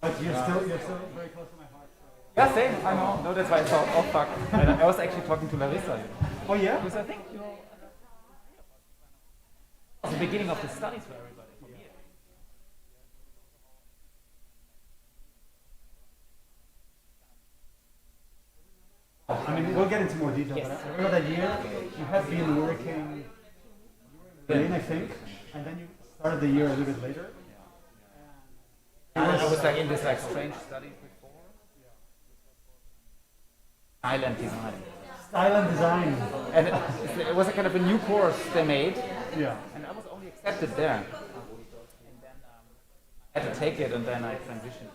But you're still very close to my heart. So. Yeah, same. I know. No, that's why I thought, oh fuck. And I was actually talking to Larissa. Oh yeah. Because I think it's the beginning of the studies for everybody. For me. I mean, we'll get into more detail. Yes. But I remember that year you had been working in Berlin, I think, and then you started the year a little bit later. I was like in this like strange study before. Island design. Style and design. And it was a kind of a new course they made. Yeah. And I was only accepted there. And then I had to take it and then I transitioned.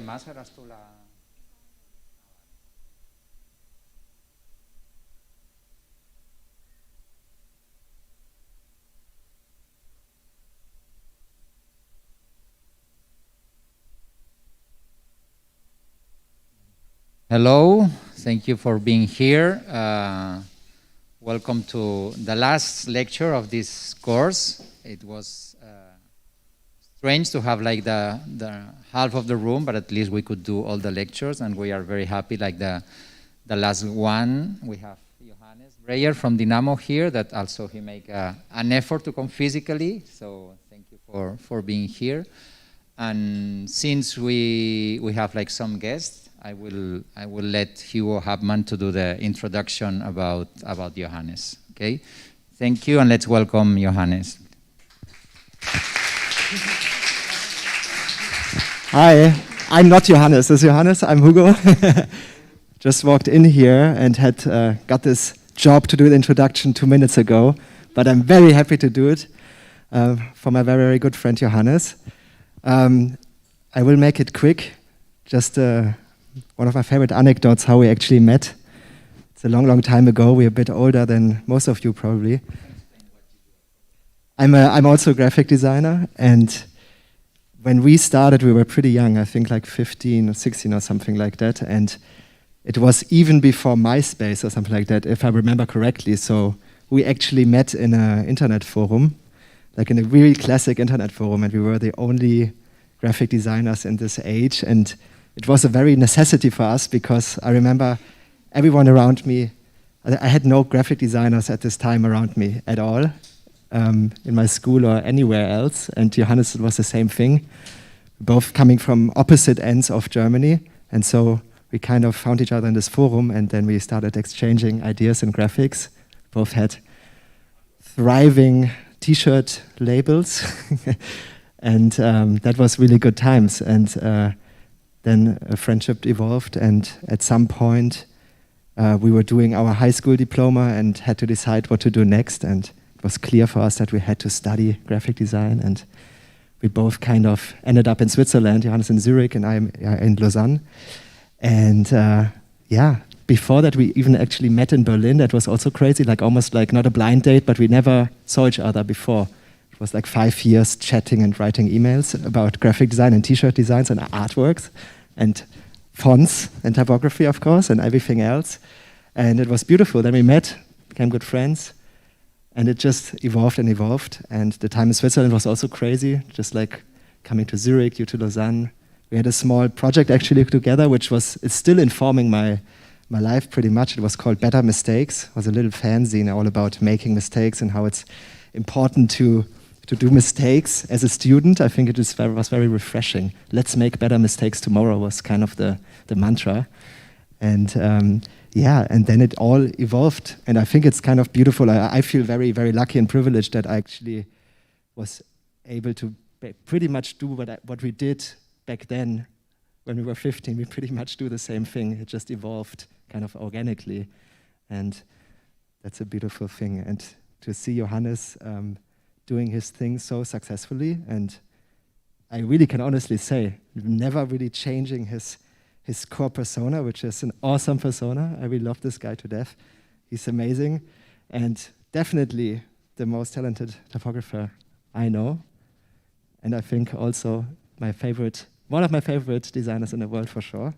alguien más? ¿Eras tú la...? Hello, thank you for being here. Welcome to the last lecture of this course. It was strange to have like the half of the room, but at least we could do all the lectures, and we are very happy. Like the last one, we have Johannes Breyer from Dynamo here. That also he make an effort to come physically. So thank you for being here. And since we have like some guests, I will let Hugo Habman to do the introduction about Johannes. Okay, thank you, and let's welcome Johannes. Hi, I'm not Johannes. This is Johannes. I'm Hugo. Just walked in here and had got this job to do the introduction 2 minutes ago, but I'm very happy to do it for my very, very good friend Johannes. I will make it quick. Just one of my favorite anecdotes how we actually met. It's a long, long time ago. We're a bit older than most of you probably. I'm also a graphic designer, and when we started, we were pretty young. I think like 15 or 16 or something like that, and it was even before MySpace or something like that, if I remember correctly. So we actually met in an internet forum, like in a really classic internet forum, and we were the only graphic designers in this age, and it was a very necessity for us because I remember everyone around me, I had no graphic designers at this time around me at all, in my school or anywhere else, and Johannes was the same thing, both coming from opposite ends of Germany, and so we kind of found each other in this forum, and then we started exchanging ideas in graphics. Both had thriving t-shirt labels, and that was really good times, and then a friendship evolved, and at some point we were doing our high school diploma and had to decide what to do next, and it was clear for us that we had to study graphic design, and we both kind of ended up in Switzerland, Johannes in Zurich and I in Lausanne. And before that we even actually met in Berlin. That was also crazy, like almost like not a blind date, but we never saw each other before. It was like 5 years chatting and writing emails about graphic design and t-shirt designs and artworks and fonts and typography, of course, and everything else. And it was beautiful. Then we met, became good friends, and it just evolved and evolved. And the time in Switzerland was also crazy, just like coming to Zurich, you to Lausanne. We had a small project actually together, which it's still informing my life pretty much. It was called Better Mistakes. It was a little fanzine all about making mistakes and how it's important to do mistakes as a student. I think was very refreshing. Let's make better mistakes tomorrow was kind of the mantra. And and then it all evolved. And I think it's kind of beautiful. I feel very, very lucky and privileged that I actually was able to pretty much do what we did back then when we were 15. We pretty much do the same thing. It just evolved kind of organically. And that's a beautiful thing. And to see Johannes doing his thing so successfully, and I really can honestly say, never really changing his core persona, which is an awesome persona. I really love this guy to death. He's amazing, and definitely the most talented typographer I know, and I think also one of my favorite designers in the world for sure.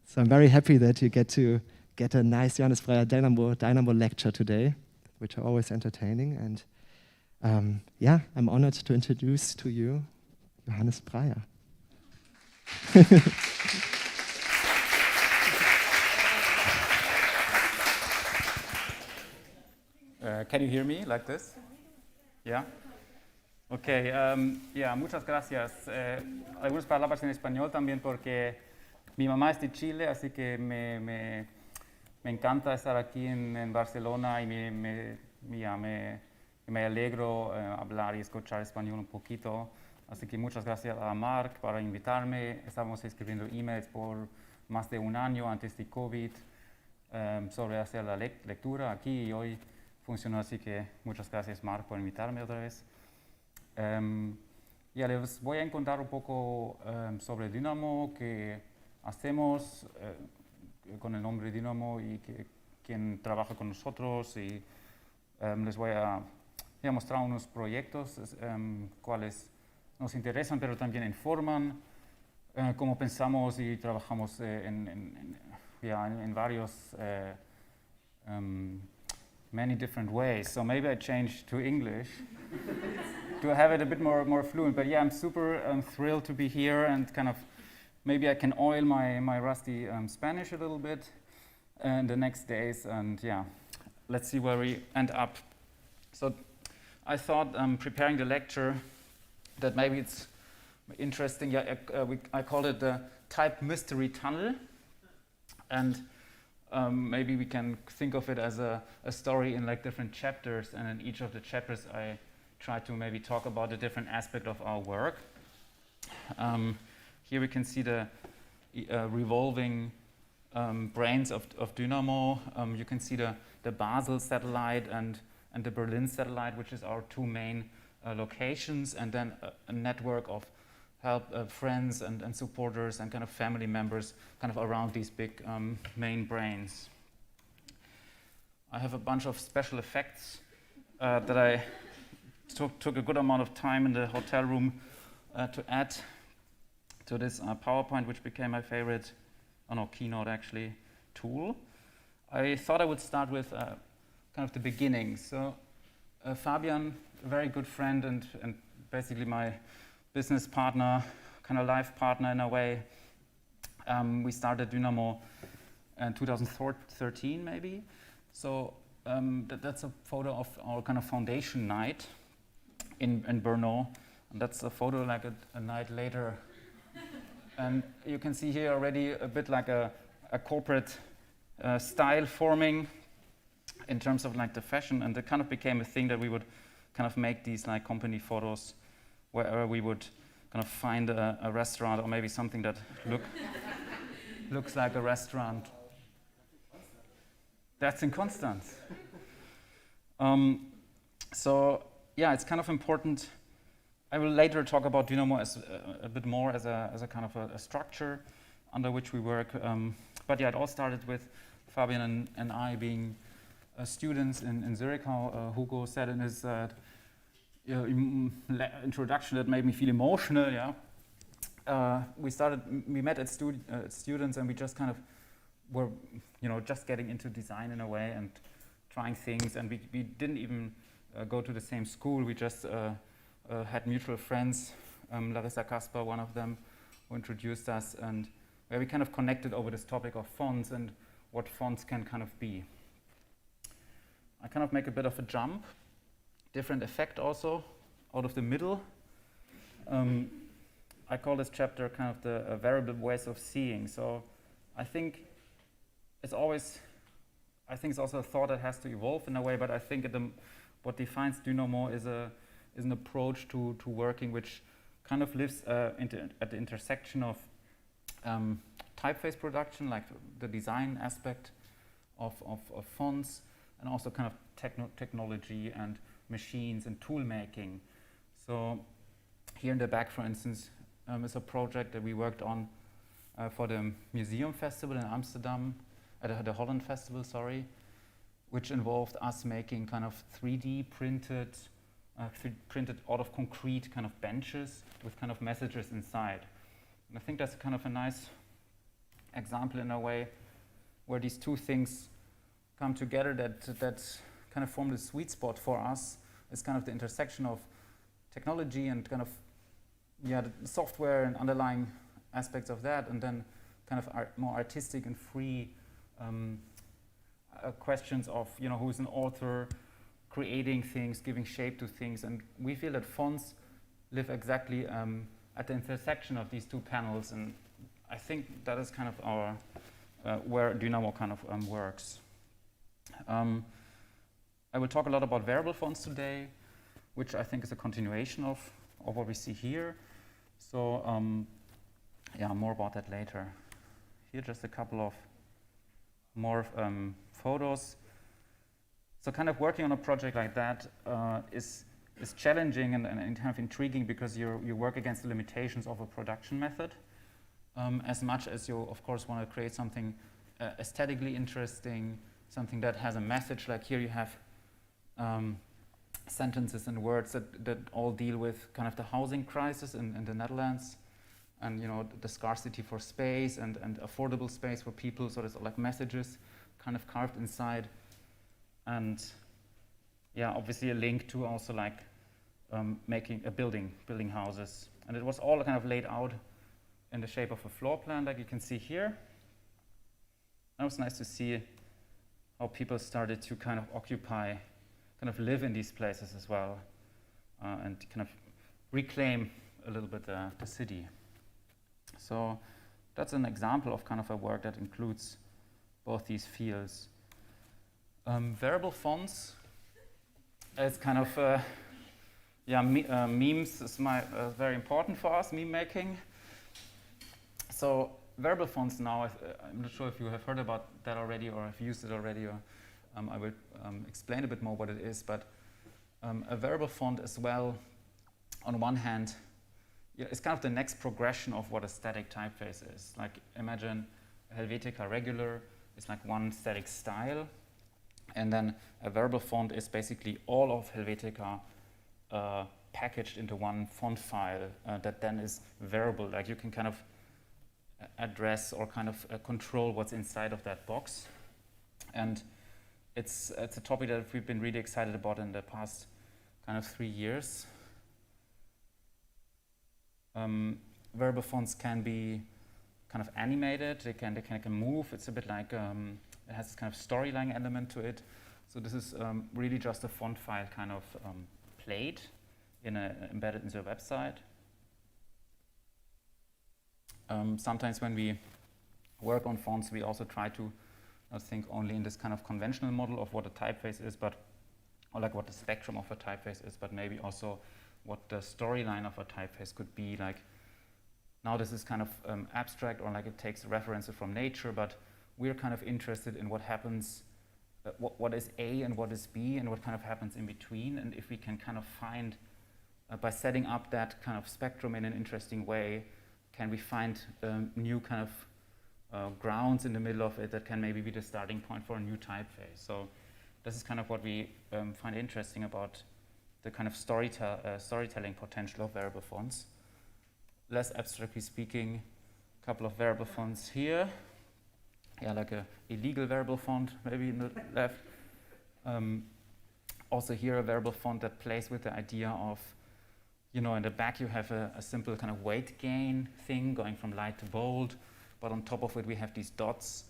So I'm very happy that you get to get a nice Johannes Breyer Dynamo lecture today, which are always entertaining. And I'm honored to introduce to you Johannes Breyer. Can you hear me like this? Yeah? Okay, muchas gracias. Algunas palabras en español también porque mi mamá es de Chile, así que me encanta estar aquí en Barcelona y me alegro hablar y escuchar español un poquito. Así que muchas gracias a Mark para invitarme. Estábamos escribiendo emails por más de un año antes de COVID sobre hacer la lectura aquí y hoy funcionó, así que muchas gracias Mark por invitarme otra vez. Ya les voy a contar un poco sobre Dynamo, qué hacemos con el nombre Dynamo y quién trabaja con nosotros y les voy a mostrar unos proyectos cuales nos interesan pero también informan cómo pensamos y trabajamos en varios many different ways. So maybe I change to English to have it a bit more fluent. But yeah, I'm super thrilled to be here and kind of maybe I can oil my rusty Spanish a little bit in the next days. And yeah, let's see where we end up. So I thought preparing the lecture that maybe it's interesting. Yeah, I called it the type mystery tunnel. And maybe we can think of it as a story in like different chapters, and in each of the chapters I try to maybe talk about a different aspect of our work. Here we can see the revolving brains of Dynamo. You can see the Basel satellite and the Berlin satellite, which is our two main locations, and then a network of friends and supporters and kind of family members kind of around these big main brains. I have a bunch of special effects that I took a good amount of time in the hotel room to add to this PowerPoint, which became my favorite, keynote actually, tool. I thought I would start with kind of the beginning. So Fabian, a very good friend and basically my business partner, kind of life partner in a way. We started Dynamo in 2013 maybe. So that's a photo of our kind of foundation night in Brno. And that's a photo like a night later. And you can see here already a bit like a corporate style forming in terms of like the fashion. And it kind of became a thing that we would kind of make these like company photos wherever we would kind of find a restaurant or maybe something that looks like a restaurant. That's in Constance. So yeah, it's kind of important. I will later talk about Dynamo as a bit more as a kind of a structure under which we work. But yeah, it all started with Fabian and I being students in Zurich. How Hugo said in his introduction that made me feel emotional. Yeah, we met at students, and we just kind of were, just getting into design in a way and trying things. And we didn't even go to the same school. We just had mutual friends, Larissa Kasper, one of them, who introduced us, and where we kind of connected over this topic of fonts and what fonts can kind of be. I kind of make a bit of a jump. Different effect also out of the middle. I call this chapter kind of the variable ways of seeing. So I think it's also a thought that has to evolve in a way, but I think what defines Dynamo is an approach to working which kind of lives at the intersection of typeface production, like the design aspect of fonts, and also kind of technology and machines and tool making. So here in the back, for instance, is a project that we worked on for the Museum Festival in Amsterdam, the Holland Festival, sorry, which involved us making kind of 3D printed out of concrete kind of benches with kind of messages inside. And I think that's kind of a nice example in a way where these two things come together that kind of form the sweet spot for us. It's kind of the intersection of technology and kind of the software and underlying aspects of that, and then kind of more artistic and free questions of who's an author, creating things, giving shape to things. And we feel that fonts live exactly at the intersection of these two panels, and I think that is kind of our where Dynamo kind of works. I will talk a lot about variable fonts today, which I think is a continuation of what we see here. So more about that later. Here just a couple of more photos. So kind of working on a project like that is is challenging and kind of intriguing because you work against the limitations of a production method. As much as you, of course, want to create something aesthetically interesting, something that has a message. Like here you have sentences and words that all deal with kind of the housing crisis in the Netherlands, and the scarcity for space and affordable space for people. So there's like messages kind of carved inside, and yeah, obviously a link to also like building houses. And it was all kind of laid out in the shape of a floor plan, like you can see here. And it was nice to see how people started to kind of live in these places as well, and kind of reclaim a little bit the city. So that's an example of kind of a work that includes both these fields. Variable fonts is kind of, memes is very important for us, meme making. So variable fonts now, I'm not sure if you have heard about that already or have used it already, or I will explain a bit more what it is, but a variable font as well, on one hand, it's kind of the next progression of what a static typeface is. Like imagine Helvetica regular is like one static style, and then a variable font is basically all of Helvetica packaged into one font file that then is variable. Like you can kind of address or kind of control what's inside of that box. And it's a topic that we've been really excited about in the past kind of 3 years. Variable fonts can be kind of animated, they can move. It's a bit like, it has this kind of storyline element to it. So this is really just a font file kind of played embedded into a website. Sometimes when we work on fonts, we also try to not think only in this kind of conventional model of what a typeface is, or like what the spectrum of a typeface is, but maybe also what the storyline of a typeface could be. Like now this is kind of abstract, or like it takes references from nature, but we're kind of interested in what happens, what is A and what is B, and what kind of happens in between. And if we can kind of find, by setting up that kind of spectrum in an interesting way, can we find new kind of grounds in the middle of it that can maybe be the starting point for a new typeface. So this is kind of what we find interesting about the kind of storytelling potential of variable fonts. Less abstractly speaking, a couple of variable fonts here. Yeah, like a illegal variable font, maybe in the left. Also here a variable font that plays with the idea of, in the back you have a simple kind of weight gain thing going from light to bold, but on top of it we have these dots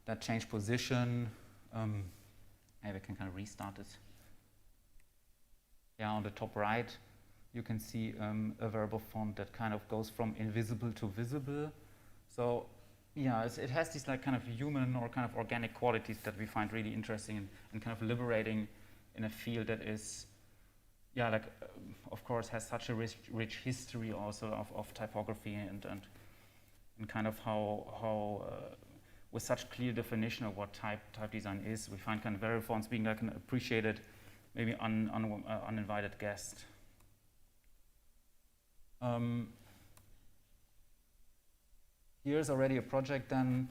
that change position. Maybe I can kind of restart it. Yeah, on the top right you can see a variable font that kind of goes from invisible to visible. So yeah, it has these like kind of human or kind of organic qualities that we find really interesting and kind of liberating in a field that is, yeah, like of course has such a rich history also of typography and kind of how with such clear definition of what type design is, we find kind of variable fonts being like an appreciated, maybe uninvited guest. Here's already a project then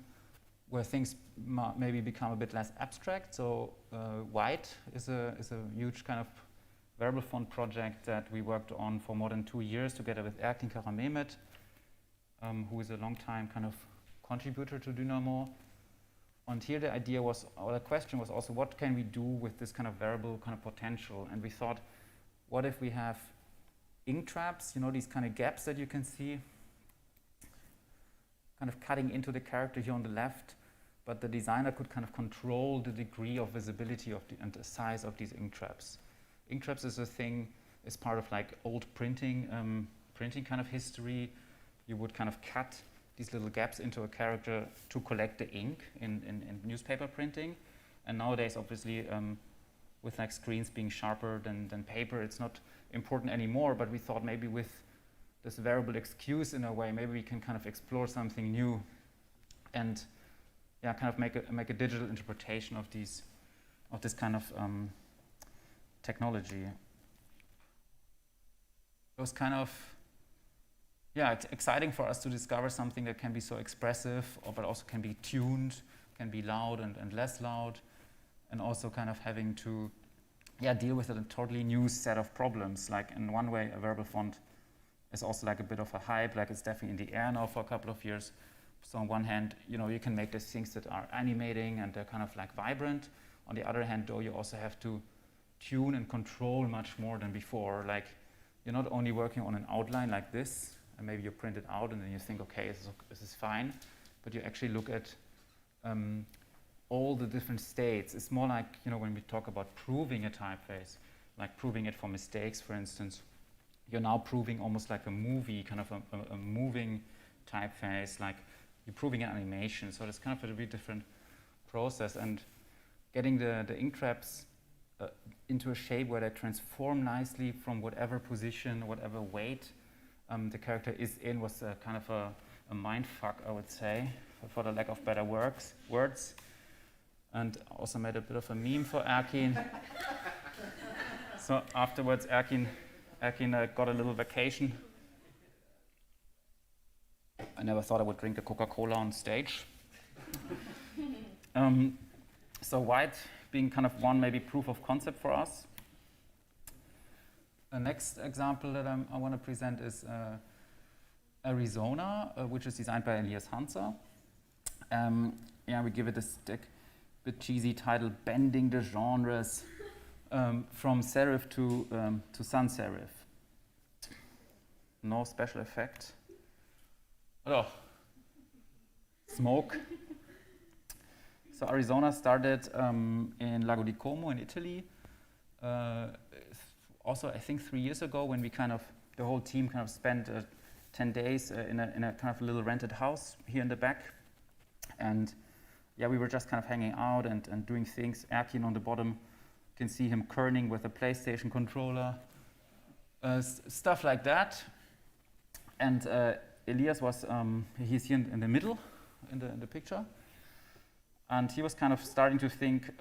where things maybe become a bit less abstract. So White is a huge kind of variable font project that we worked on for more than 2 years together with Erkin Karamemet, who is a long time kind of contributor to Dynamo. And here the idea was, or the question was also, what can we do with this kind of variable kind of potential? And we thought, what if we have ink traps, these kind of gaps that you can see, kind of cutting into the character here on the left, but the designer could kind of control the degree of visibility and the size of these ink traps. Ink traps is a thing, is part of like old printing kind of history. You would kind of cut these little gaps into a character to collect the ink in newspaper printing. And nowadays, obviously, with like screens being sharper than paper, it's not important anymore, but we thought maybe with this variable excuse in a way, maybe we can kind of explore something new and yeah, kind of make a digital interpretation of this kind of technology. it was kind of, yeah, it's exciting for us to discover something that can be so expressive, but also can be tuned, can be loud and less loud, and also kind of having to, yeah, deal with a totally new set of problems. Like in one way, a variable font is also like a bit of a hype, like it's definitely in the air now for a couple of years. So on one hand, you know, you can make these things that are animating and they're kind of like vibrant. On the other hand, though, you also have to tune and control much more than before. Like you're not only working on an outline like this, and maybe you print it out and then you think, okay, this is fine, but you actually look at all the different states. It's more like, you know, when we talk about proving a typeface, like proving it for mistakes, for instance, you're now proving almost like a movie, kind of a moving typeface, like you're proving an animation. So it's kind of a really different process, and getting the ink traps into a shape where they transform nicely from whatever position, whatever weight the character is in was kind of a mind fuck, I would say, for the lack of better words. And also made a bit of a meme for Erkin. So afterwards, Erkin got a little vacation. I never thought I would drink a Coca-Cola on stage. So white being kind of one maybe proof of concept for us. The next example that I want to present is Arizona, which is designed by Elias Hanser. Yeah, we give it this bit cheesy title, Bending the Genres, from serif to sans serif. No special effect. Oh, smoke. So Arizona started in Lago di Como in Italy. Also, I think 3 years ago, when we the whole team kind of spent 10 days in a kind of little rented house here in the back. And yeah, we were just kind of hanging out and doing things. Erkin on the bottom, you can see him kerning with a PlayStation controller, stuff like that. And Elias was, he's here in the middle, in the picture. And he was kind of starting to think,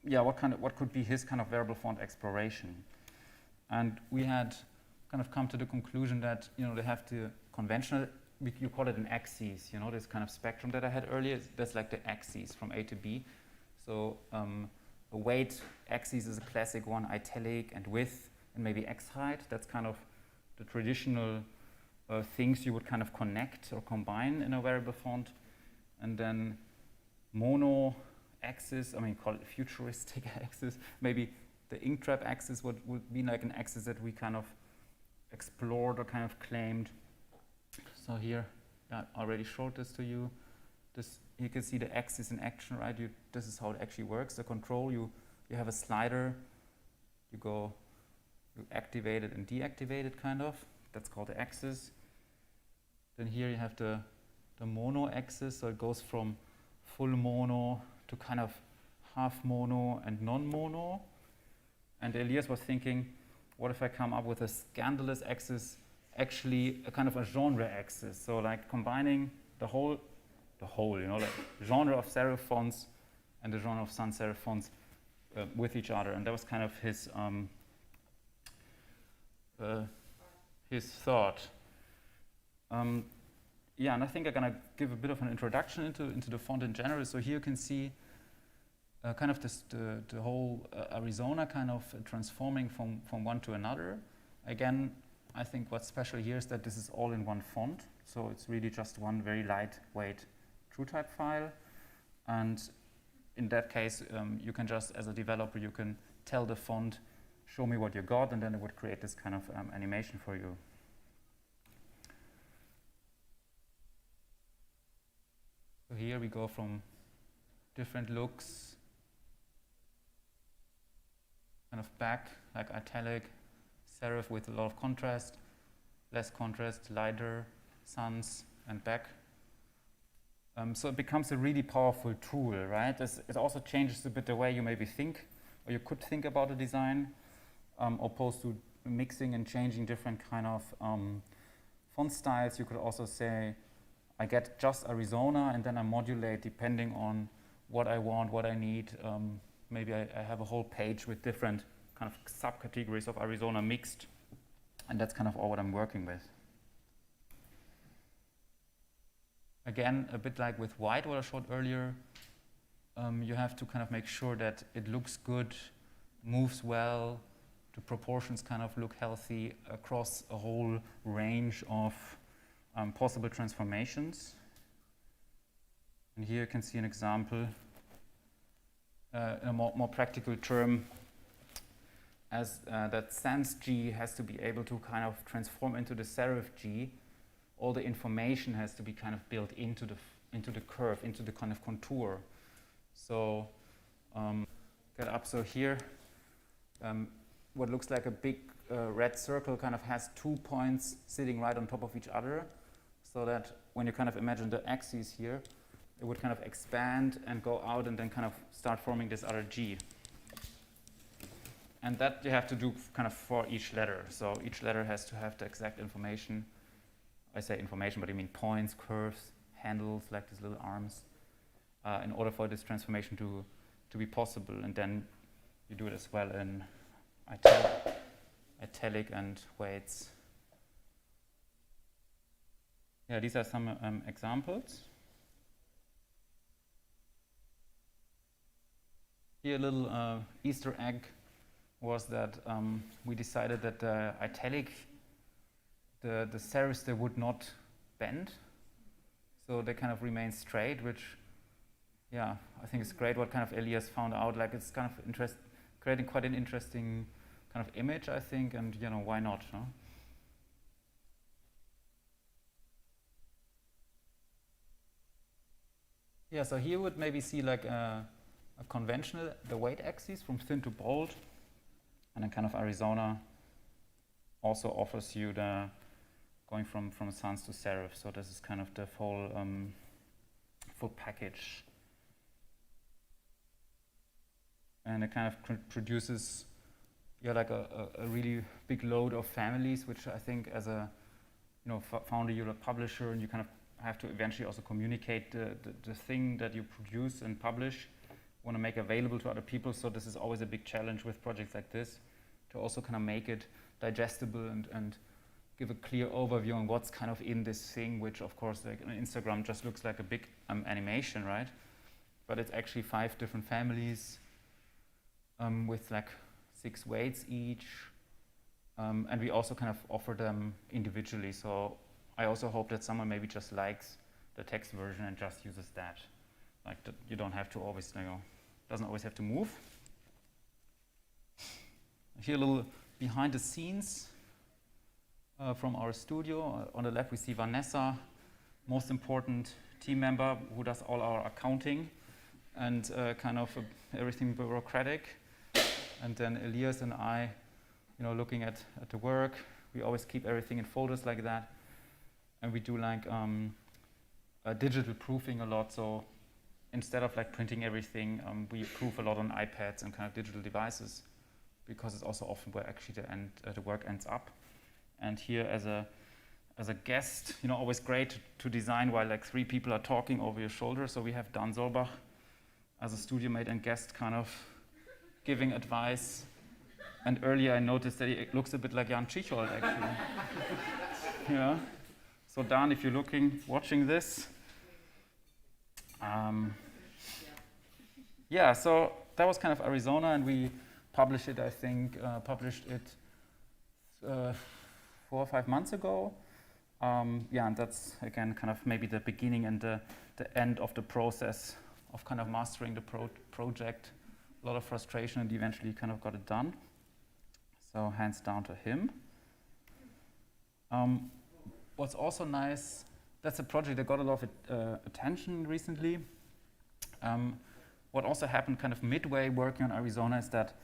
yeah, what could be his kind of variable font exploration? And we had kind of come to the conclusion that, you know, they have the conventional, you call it an axis, you know, this kind of spectrum that I had earlier, that's like the axis from A to B. So a weight axis is a classic one, italic and width and maybe x height. That's kind of the traditional things you would kind of connect or combine in a variable font. And then mono axis, I mean, call it futuristic axis. Maybe the ink trap axis would be like an axis that we kind of explored or kind of claimed. So here, I already showed this to you. You can see the axis in action, right? This is how it actually works. The control, you have a slider, you activate it and deactivate it, kind of. That's called the axis. Then here you have the mono axis, so it goes from full mono to kind of half mono and non-mono. And Elias was thinking, what if I come up with a scandalous axis, actually a kind of a genre axis? So like combining the whole, you know, like genre of serif fonts and the genre of sans serif fonts with each other. And that was kind of his thought. Yeah, and I think I'm gonna give a bit of an introduction into the font in general. So here you can see kind of the whole Arizona kind of transforming from one to another. Again, I think what's special here is that this is all in one font. So it's really just one very lightweight TrueType file. And in that case, you can just, as a developer, you can tell the font, show me what you got, and then it would create this kind of animation for you. So here we go from different looks, kind of back, like italic, serif with a lot of contrast, less contrast, lighter, sans, and back. So it becomes a really powerful tool, right? It also changes a bit the way you maybe think, or you could think about a design, opposed to mixing and changing different kind of font styles. You could also say, I get just Arizona, and then I modulate depending on what I want, what I need. Maybe I have a whole page with different kind of subcategories of Arizona mixed, and that's kind of all what I'm working with. Again, a bit like with white, what I showed earlier, you have to kind of make sure that it looks good, moves well, the proportions kind of look healthy across a whole range of possible transformations. And here you can see an example, a more practical term, as that sans G has to be able to kind of transform into the serif G. All the information has to be kind of built into the curve, into the kind of contour. So get up. So here, what looks like a big red circle kind of has 2 points sitting right on top of each other, so that when you kind of imagine the axes here, it would kind of expand and go out and then kind of start forming this other G. And that you have to do kind of for each letter. So each letter has to have the exact information. I say information, but I mean points, curves, handles, like these little arms, in order for this transformation to be possible. And then you do it as well in italic and weights. Yeah, these are some examples. Here a little Easter egg was that we decided that the italic, the serifs, they would not bend. So they kind of remain straight, which, yeah, I think it's great what kind of Elias found out. Like, it's kind of creating quite an interesting kind of image, I think, and, you know, why not, no? Yeah, so here would maybe see like a conventional, the weight axis from thin to bold, and then kind of Arizona also offers you the going from sans to serif. So this is kind of the full package, and it kind of produces, yeah, like a really big load of families, which I think as a, you know, founder, you're a publisher, and you kind of have to eventually also communicate the thing that you produce and publish, want to make available to other people. So this is always a big challenge with projects like this, to also kind of make it digestible and give a clear overview on what's kind of in this thing, which of course, like on Instagram, just looks like a big animation, right? But it's actually 5 different families with like 6 weights each, and we also kind of offer them individually. So I also hope that someone maybe just likes the text version and just uses that. Like that, you don't have to always, you know, doesn't always have to move. Here a little behind the scenes from our studio. On the left we see Vanessa, most important team member who does all our accounting and kind of everything bureaucratic. And then Elias and I, you know, looking at the work. We always keep everything in folders like that. And we do like digital proofing a lot. So instead of like printing everything, we proof a lot on iPads and kind of digital devices, because it's also often where actually the work ends up. And here as a guest, you know, always great to design while like 3 people are talking over your shoulder. So we have Dan Solbach as a studio mate and guest, kind of giving advice. And earlier I noticed that he looks a bit like Jan Tschichold, actually. Yeah. So Dan, if you're watching this, yeah, so that was kind of Arizona, and we published it, I think, 4 or 5 months ago. Yeah, and that's, again, kind of maybe the beginning and the end of the process of kind of mastering the project. A lot of frustration, and eventually kind of got it done. So hands down to him. What's also nice, that's a project that got a lot of attention recently. What also happened kind of midway working on Arizona is that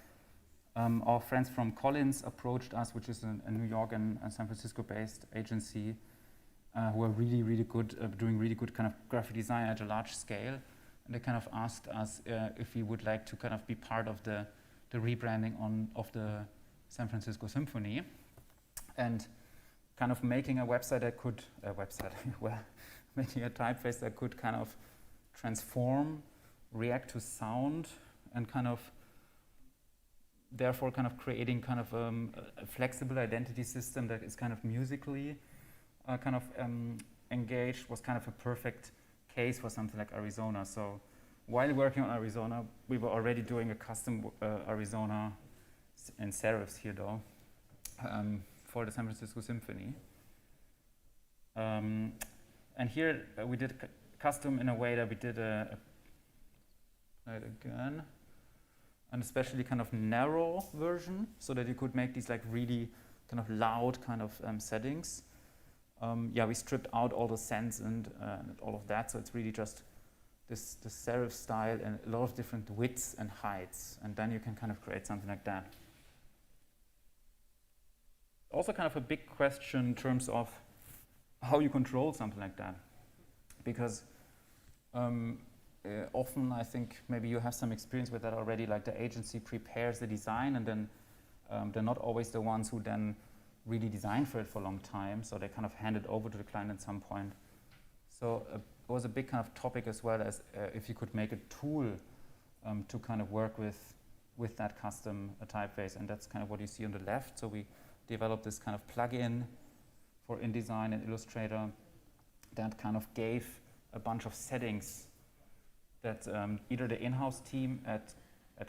our friends from Collins approached us, which is a New York and San Francisco-based agency who are really, really good, doing really good kind of graphic design at a large scale. And they kind of asked us if we would like to kind of be part of the rebranding of the San Francisco Symphony, and kind of making a website that could, well, making a typeface that could kind of transform, react to sound, and kind of therefore kind of creating kind of a flexible identity system that is kind of musically engaged was kind of a perfect case for something like Arizona. So while working on Arizona, we were already doing a custom Arizona in serifs here though, for the San Francisco Symphony. And here we did custom in a way that we did again, an especially kind of narrow version, so that you could make these like really kind of loud kind of settings. We stripped out all the sense and all of that, so it's really just this serif style and a lot of different widths and heights, and then you can kind of create something like that. Also kind of a big question in terms of how you control something like that, because often I think maybe you have some experience with that already, like the agency prepares the design and then they're not always the ones who then really design for it for a long time, so they kind of hand it over to the client at some point. So it was a big kind of topic as well as if you could make a tool to kind of work with that custom typeface, and that's kind of what you see on the left. So we developed this kind of plugin for InDesign and Illustrator that kind of gave a bunch of settings that either the in-house team at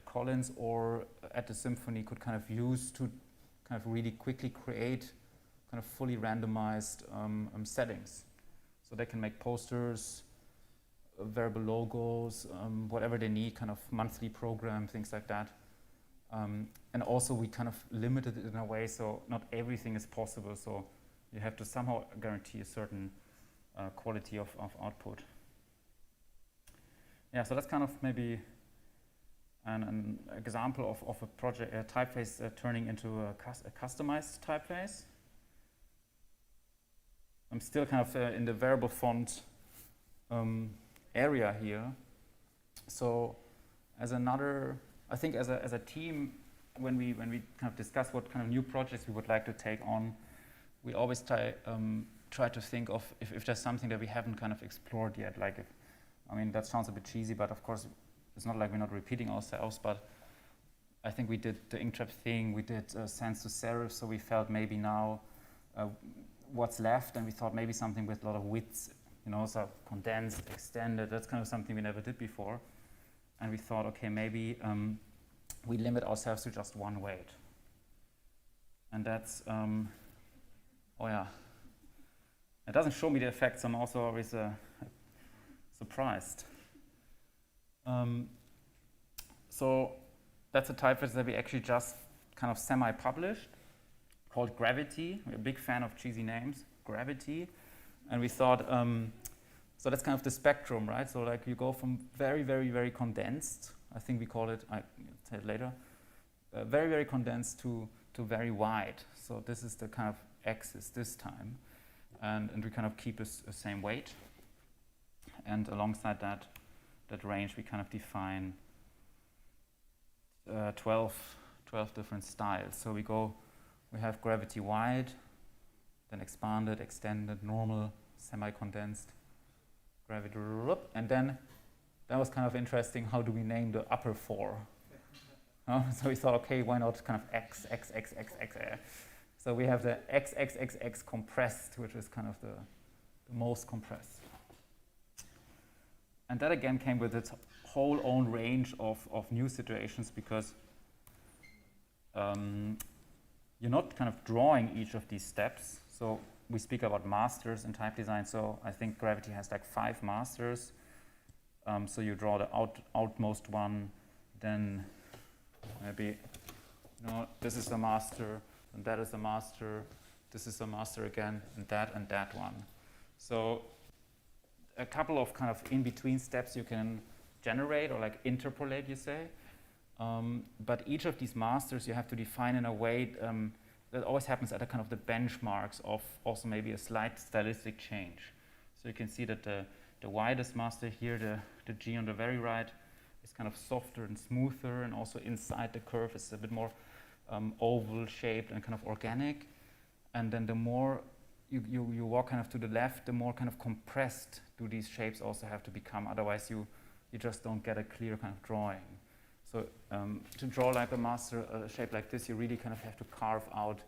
Collins or at the Symphony could kind of use to kind of really quickly create kind of fully randomized settings. So they can make posters, variable logos, whatever they need, kind of monthly program, things like that. And also we kind of limited it in a way so not everything is possible, so you have to somehow guarantee a certain quality of output. Yeah, so that's kind of maybe an example of a project, a typeface turning into a customized typeface. I'm still kind of in the variable font area here. So as another, I think as a team, when we kind of discuss what kind of new projects we would like to take on, we always try to think of if there's something that we haven't kind of explored yet. Like I mean, that sounds a bit cheesy, but of course, it's not like we're not repeating ourselves, but I think we did the inktrap thing, we did sans to serif, so we felt maybe now what's left, and we thought maybe something with a lot of widths, you know, so condensed, extended, that's kind of something we never did before. And we thought, okay, maybe we limit ourselves to just one weight. And that's, oh yeah, it doesn't show me the effects, I'm also always surprised. So that's a typeface that we actually just kind of semi-published, called Gravity. We're a big fan of cheesy names, Gravity. And we thought, so that's kind of the spectrum, right? So like you go from very, very, very condensed, I think we call it, I'll say it later, very, very condensed to very wide. So this is the kind of axis this time. And we kind of keep the same weight. And alongside that range, we kind of define 12 different styles. So we have gravity wide, then expanded, extended, normal, semi-condensed, gravity, and then that was kind of interesting. How do we name the upper four? So we thought, okay, why not kind of X. So we have the XXXX compressed, which is kind of the most compressed. And that again came with its whole own range of new situations, because you're not kind of drawing each of these steps. So we speak about masters in type design. So I think Gravity has like 5 masters. So you draw the outmost one, then maybe, you know, this is the master, and that is the master, this is the master again, and that one. So a couple of kind of in-between steps you can generate, or like interpolate, you say. But each of these masters you have to define in a way that always happens at a kind of the benchmarks of also maybe a slight stylistic change. So you can see that the widest master here, the G on the very right, is kind of softer and smoother, and also inside the curve is a bit more oval shaped and kind of organic. And then the more you walk kind of to the left, the more kind of compressed do these shapes also have to become. Otherwise you just don't get a clear kind of drawing. So to draw like a master shape like this, you really kind of have to carve out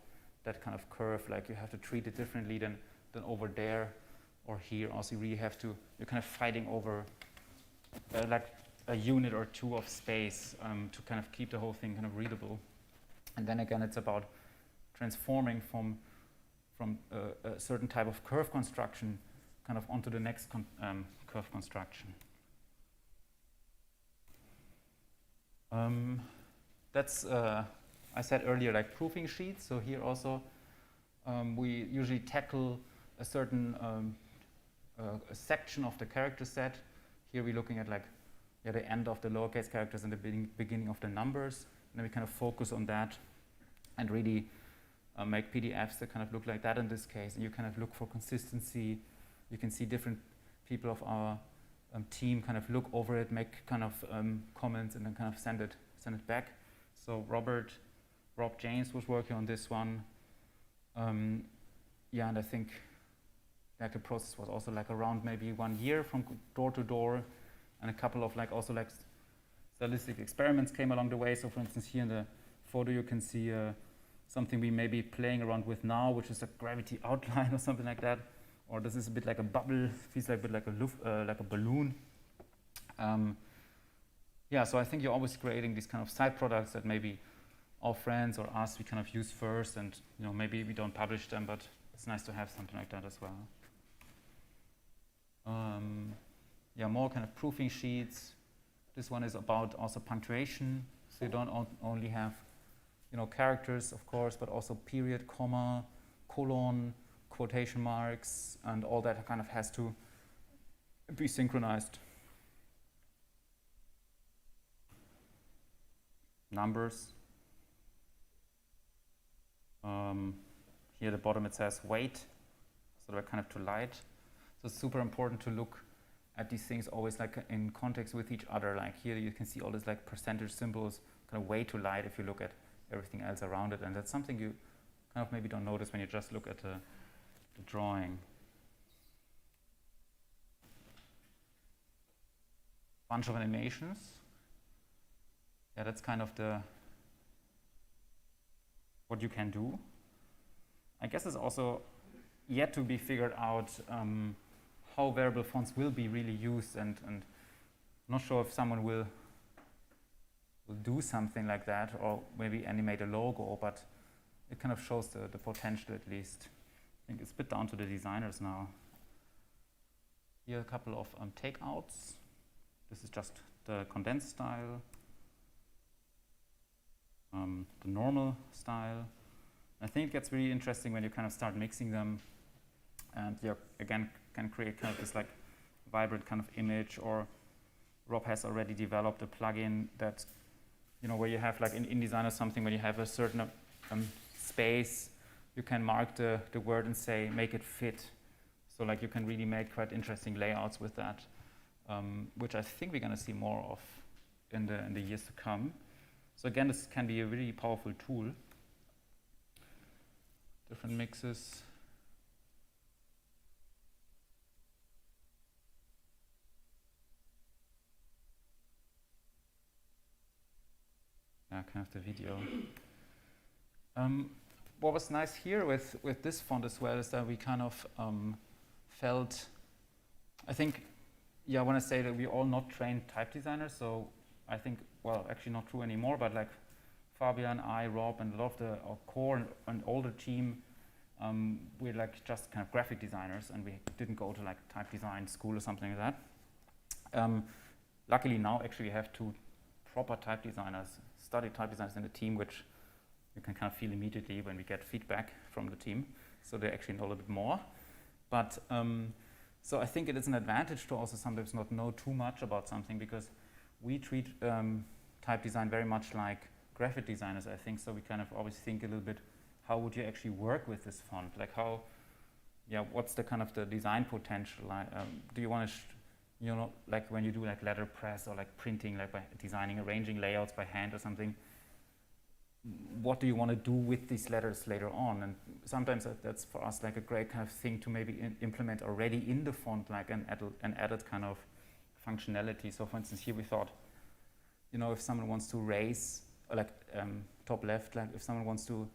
that kind of curve. Like you have to treat it differently than over there or here. Also, you really have to, you're kind of fighting over like a unit or two of space to kind of keep the whole thing kind of readable. And then again, it's about transforming from a certain type of curve construction kind of onto the next curve construction. That's, I said earlier, like proofing sheets. So here also, we usually tackle a certain a section of the character set. Here we're looking at like the end of the lowercase characters and the beginning of the numbers. And then we kind of focus on that and really make PDFs that kind of look like that in this case. And you kind of look for consistency. You can see different people of our team kind of look over it, make kind of comments, and then kind of send it back. So Rob James was working on this one. Yeah, and I think like the process was also like around maybe 1 year from door to door, and a couple of like also like stylistic experiments came along the way. So for instance, here in the photo you can see something we may be playing around with now, which is a gravity outline or something like that. Or this is a bit like a bubble, feels like a bit like a balloon. Yeah, so I think you're always creating these kind of side products that maybe our friends or us we kind of use first, and maybe we don't publish them, but it's nice to have something like that as well. Yeah, more kind of proofing sheets. This one is about also punctuation, so you don't only have characters, of course, but also period, comma, colon, quotation marks, and all that kind of has to be synchronized. Numbers. Here at the bottom it says weight, so they're kind of to light. So it's super important to look at these things always like in context with each other. Like here you can see all these like percentage symbols kind of way too light if you look at everything else around it, and that's something you kind of maybe don't notice when you just look at the drawing. Bunch of animations. Yeah, that's kind of what you can do. I guess it's also yet to be figured out how variable fonts will be really used, and not sure if someone will do something like that or maybe animate a logo, but it kind of shows the potential at least. I think it's a bit down to the designers now. Here are a couple of takeouts. This is just the condensed style, the normal style. I think it gets really interesting when you kind of start mixing them, and you again can create kind of this like vibrant kind of image. Or Rob has already developed a plugin that where you have like in InDesign or something, when you have a certain space, you can mark the word and say make it fit. So like you can really make quite interesting layouts with that, which I think we're going to see more of in the years to come. So again, this can be a really powerful tool. Different mixes. Yeah, kind of the video. What was nice here with this font as well is that we kind of felt, I think, yeah, I want to say that we're all not trained type designers, so I think, well, actually not true anymore, but like Fabian, I, Rob, and a lot of our core and older team, we're like just kind of graphic designers, and we didn't go to like type design school or something like that. Luckily now actually we have two proper type designers, studied type designers in the team, which you can kind of feel immediately when we get feedback from the team. So they actually know a little bit more. But so I think it is an advantage to also sometimes not know too much about something, because we treat type design very much like graphic designers, I think. So we kind of always think a little bit, how would you actually work with this font? Like how, yeah, what's the kind of the design potential? Do you want to, like when you do like letterpress or like printing, like by designing, arranging layouts by hand or something, what do you want to do with these letters later on? And sometimes that's for us like a great kind of thing to maybe implement already in the font, like an added kind of functionality. So for instance, here we thought if someone wants to raise, or like top left, like if someone wants to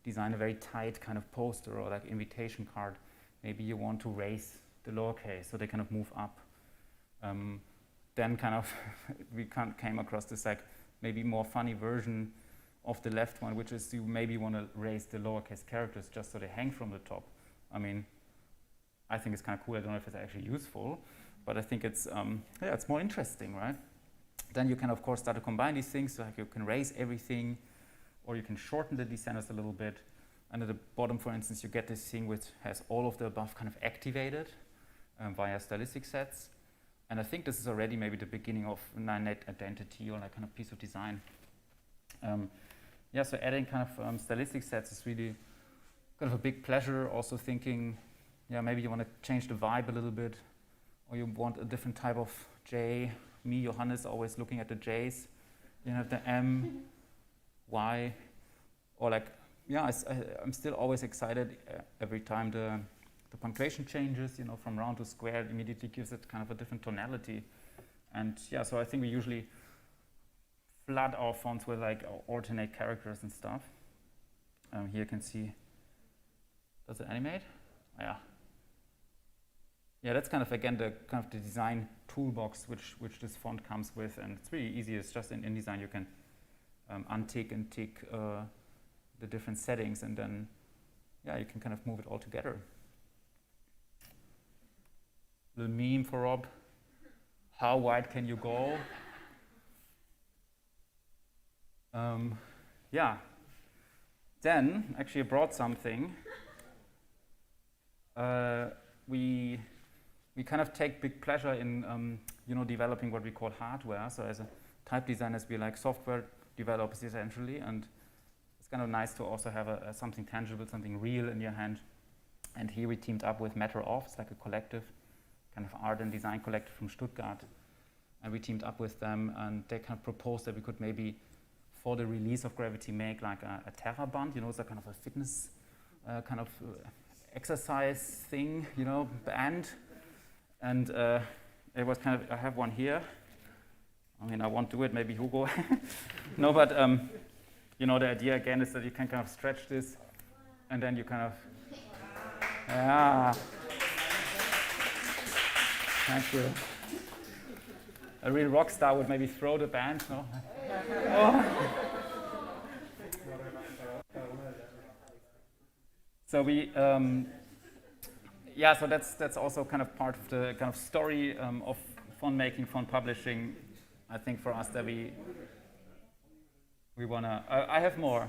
design a very tight kind of poster or like invitation card, maybe you want to raise the lowercase so they kind of move up. Then kind of we came across this like maybe more funny version of the left one, which is you maybe want to raise the lowercase characters just so they hang from the top. I mean, I think it's kind of cool. I don't know if it's actually useful, but I think it's it's more interesting, right? Then you can of course start to combine these things. So like you can raise everything, or you can shorten the descenders a little bit. And at the bottom, for instance, you get this thing which has all of the above kind of activated via stylistic sets. And I think this is already maybe the beginning of net identity or like kind of piece of design. So adding kind of stylistic sets is really kind of a big pleasure. Also thinking, maybe you want to change the vibe a little bit, or you want a different type of J. Me, Johannes, always looking at the J's. You have the M, Y, or like, I'm still always excited every time the punctuation changes, from round to square, it immediately gives it kind of a different tonality. And so I think we usually flood our fonts with like alternate characters and stuff. Here you can see, does it animate? Yeah, that's kind of again the design toolbox which this font comes with, and it's really easy. It's just in InDesign you can untick and tick the different settings, and then you can kind of move it all together. Little meme for Rob. How wide can you go? Then actually I brought something. We kind of take big pleasure in developing what we call hardware. So as a type designers, we like software developers essentially, and it's kind of nice to also have something tangible, something real in your hand. And here we teamed up with Matter Of. It's like a collective, kind of art and design collective from Stuttgart. And we teamed up with them, and they kind of proposed that we could maybe, for the release of Gravity, make like a TerraBand, it's a kind of a fitness kind of exercise thing, band. And it was kind of, I have one here. I mean, I won't do it, maybe Hugo. No, but the idea again is that you can kind of stretch this, and then you kind of, thank you. A real rock star would maybe throw the band, no? Oh. So we, so that's also kind of part of the kind of story of font making, font publishing. I think for us that we wanna. I have more,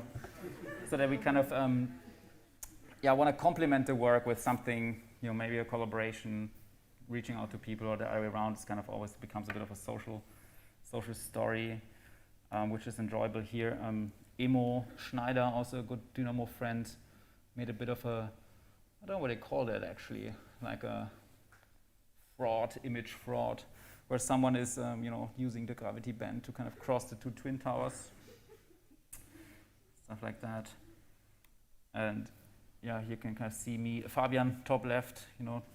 so that we kind of want to complement the work with something, maybe a collaboration, reaching out to people or the other way around. It's kind of always becomes a bit of a social story, which is enjoyable here. Emo Schneider, also a good Dynamo friend, made a bit of a, I don't know what they call that actually, like a image fraud, where someone is, using the gravity band to kind of cross the two twin towers, stuff like that. And here you can kind of see me, Fabian, top left,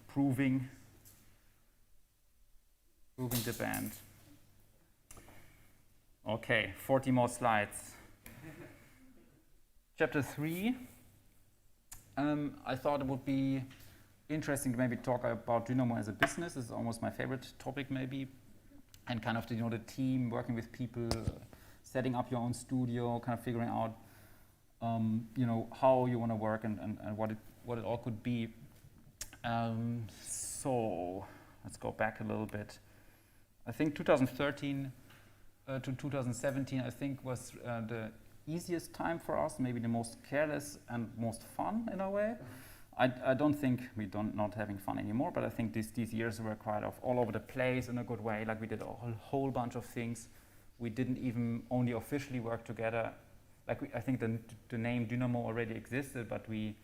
proving the band. Okay, 40 more slides. Chapter 3. I thought it would be interesting to maybe talk about Dynamo as a business. This is almost my favorite topic maybe. And kind of the team, working with people, setting up your own studio, kind of figuring out how you want to work and what it all could be. So let's go back a little bit. I think 2013 to 2017, I think, was the easiest time for us, maybe the most careless and most fun in a way. I don't think not having fun anymore, but I think these years were quite all over the place in a good way. Like we did a whole bunch of things. We didn't even only officially work together. Like I think the name Dynamo already existed, but we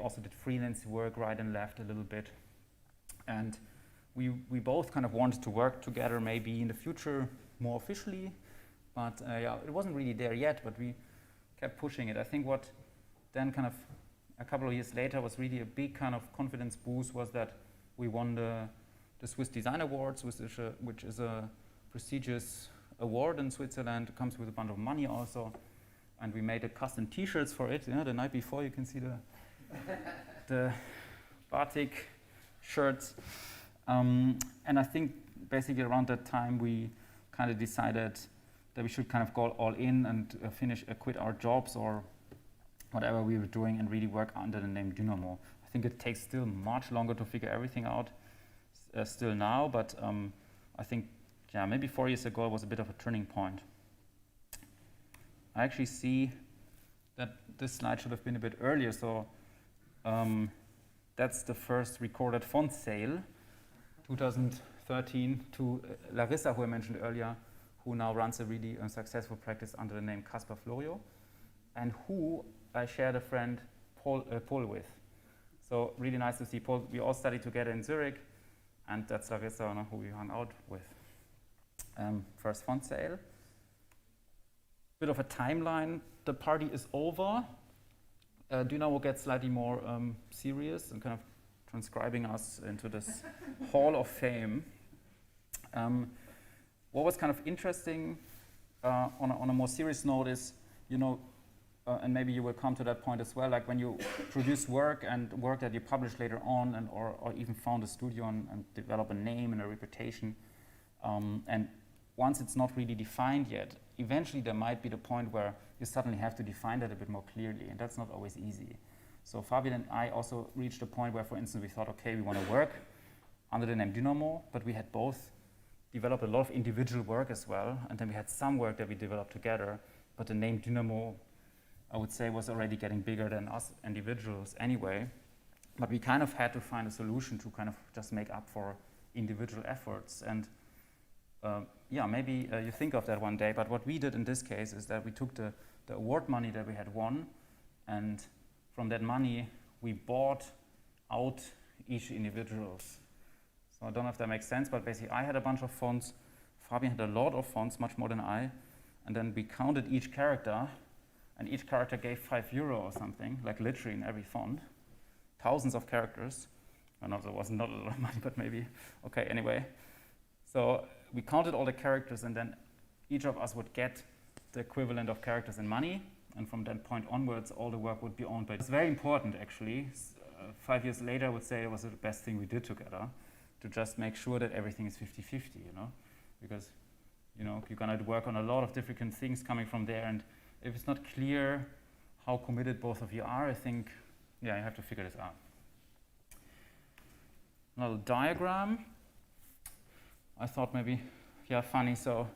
also did freelance work right and left a little bit. And we both kind of wanted to work together maybe in the future more officially, but it wasn't really there yet, but we kept pushing it. I think what then kind of a couple of years later was really a big kind of confidence boost was that we won the Swiss Design Awards, which is a prestigious award in Switzerland. It comes with a bunch of money also. And we made a custom T-shirts for it. The night before, you can see the batik shirts. And I think basically around that time, we kind of decided that we should kind of go all in and quit our jobs or whatever we were doing and really work under the name Dynamo. I think it takes still much longer to figure everything out still now, but I think, yeah, maybe 4 years ago it was a bit of a turning point. I actually see that this slide should have been a bit earlier, so that's the first recorded font sale, 2013, to Larissa, who I mentioned earlier, who now runs a really successful practice under the name Caspar Florio, and who I shared a friend, Paul with. So really nice to see Paul. We all studied together in Zurich, and that's Larissa, who we hung out with. First font sale. Bit of a timeline. The party is over. Dynamo gets slightly more serious and kind of transcribing us into this Hall of Fame. What was kind of interesting on a more serious note is, and maybe you will come to that point as well, like when you produce work and work that you publish later on, and or even found a studio and develop a name and a reputation, and once it's not really defined yet, eventually there might be the point where you suddenly have to define that a bit more clearly, and that's not always easy. So Fabian and I also reached a point where, for instance, we thought, okay, we want to work under the name Dynamo, but we had both developed a lot of individual work as well, and then we had some work that we developed together, but the name Dynamo, I would say, was already getting bigger than us individuals anyway. But we kind of had to find a solution to kind of just make up for individual efforts. And yeah, maybe you think of that one day, but what we did in this case is that we took the award money that we had won, and from that money, we bought out each individuals. So I don't know if that makes sense, but basically I had a bunch of fonts, Fabian had a lot of fonts, much more than I, and then we counted each character, and each character gave €5 or something, like literally in every font, thousands of characters. I know that was not a lot of money, but maybe, okay, anyway. So we counted all the characters, and then each of us would get the equivalent of characters in money, and from that point onwards, all the work would be owned by. It's very important, actually. 5 years later, I would say it was the best thing we did together, to just make sure that everything is 50-50, because you're going to work on a lot of different things coming from there, and if it's not clear how committed both of you are, I think, yeah, you have to figure this out. Another diagram. I thought maybe, yeah, funny. So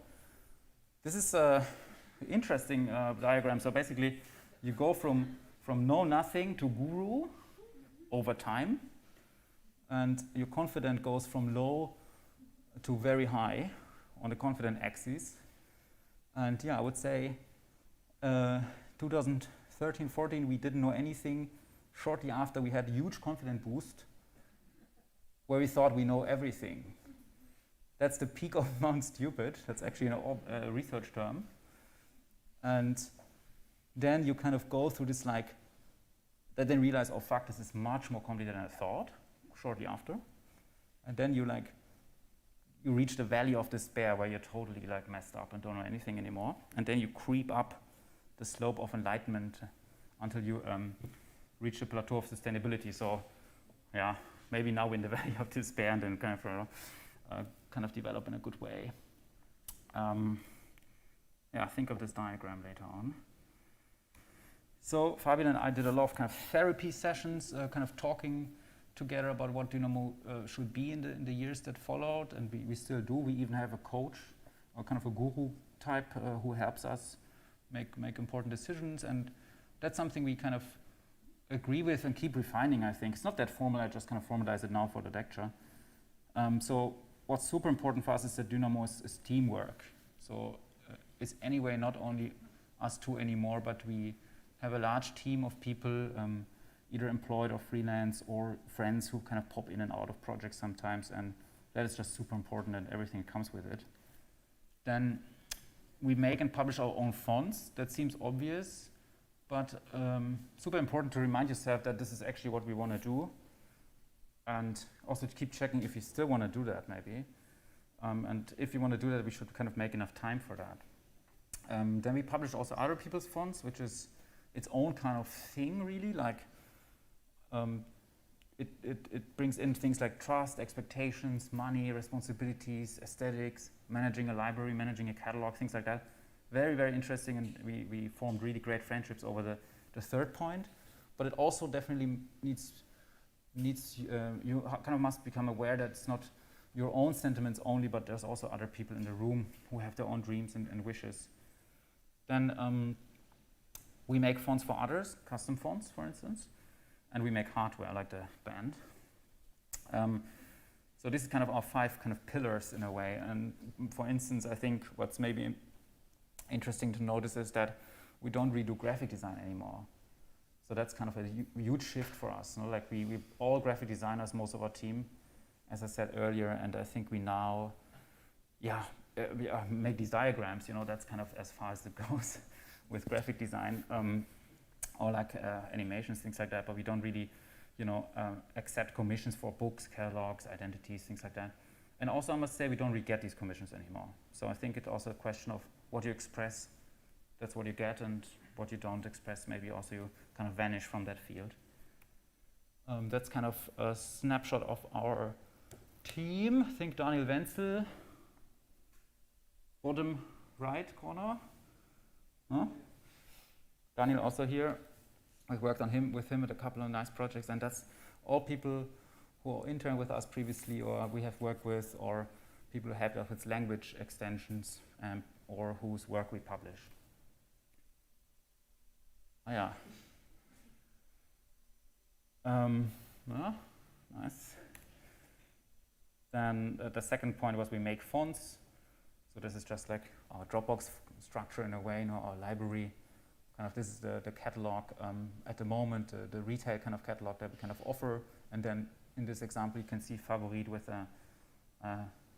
this is an interesting diagram. So basically, you go from know nothing to guru over time, and your confidence goes from low to very high on the confidence axis. And yeah, I would say 2013-14, we didn't know anything. Shortly after, we had a huge confidence boost where we thought we know everything. That's the peak of Mount Stupid. That's actually a research term. And then you kind of go through this then realize, oh fuck, this is much more complicated than I thought, shortly after. And then you reach the valley of despair where you're totally messed up and don't know anything anymore. And then you creep up the slope of enlightenment until you reach the plateau of sustainability. So yeah, maybe now we're in the valley of despair, and then kind of develop in a good way. Yeah, think of this diagram later on. So Fabian and I did a lot of kind of therapy sessions, kind of talking together about what Dynamo should be in the years that followed, and we still do. We even have a coach, or kind of a guru type, who helps us make important decisions, and that's something we kind of agree with and keep refining, I think. It's not that formal, I just kind of formalize it now for the lecture. So what's super important for us is that Dynamo is teamwork. So it's anyway not only us two anymore, but we have a large team of people, either employed or freelance, or friends who kind of pop in and out of projects sometimes, and that is just super important, and everything that comes with it. Then we make and publish our own fonts. That seems obvious, but super important to remind yourself that this is actually what we want to do, and also to keep checking if you still want to do that, maybe. And if you want to do that, we should kind of make enough time for that. Then we publish also other people's fonts, which is its own kind of thing, really. Like it brings in things like trust, expectations, money, responsibilities, aesthetics, managing a library, managing a catalog, things like that. Very, very interesting, and we formed really great friendships over the third point. But it also definitely needs you kind of must become aware that it's not your own sentiments only, but there's also other people in the room who have their own dreams and wishes. Then we make fonts for others, custom fonts, for instance, and we make hardware like the band. So this is kind of our 5 kind of pillars in a way. And for instance, I think what's maybe interesting to notice is that we don't redo graphic design anymore. So that's kind of a huge shift for us. You know? Like we all graphic designers, most of our team, as I said earlier, and I think we now, make these diagrams. You know, that's kind of as far as it goes with graphic design, or like animations, things like that. But we don't really, accept commissions for books, catalogs, identities, things like that. And also, I must say, we don't really get these commissions anymore. So I think it's also a question of what you express. That's what you get, and what you don't express, maybe also you kind of vanish from that field. That's kind of a snapshot of our team. Think Daniel Wenzel, bottom right corner. Huh? Daniel also here. I've worked with him at a couple of nice projects, and that's all people who interned with us previously, or we have worked with, or people who helped us with language extensions, or whose work we publish. Nice. Then the second point was we make fonts. So this is just like our Dropbox structure in a way, our library. Kind of this is the catalog at the moment, the retail kind of catalog that we kind of offer. And then in this example, you can see Favorit with the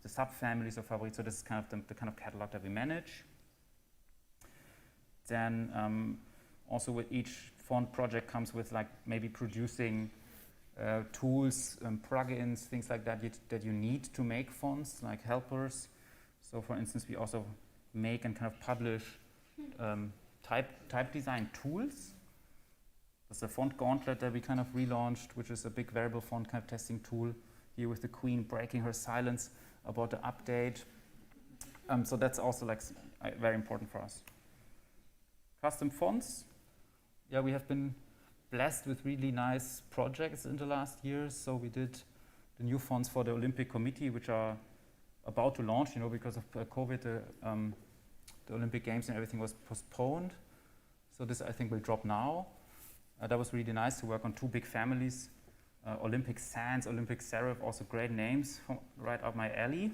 subfamilies of Favorit. So this is kind of the kind of catalog that we manage. Then also with each font project comes with like maybe producing tools, plugins, things like that that you need to make fonts, like helpers. So for instance, we also make and kind of publish type design tools. There's a font gauntlet that we kind of relaunched, which is a big variable font kind of testing tool. Here with the Queen breaking her silence about the update. So that's also like very important for us. Custom fonts. Yeah, we have been blessed with really nice projects in the last years. So we did the new fonts for the Olympic Committee, which are about to launch, because of COVID, the Olympic Games and everything was postponed. So this, I think, will drop now. That was really nice to work on 2 big families. Olympic Sans, Olympic Serif, also great names right up my alley.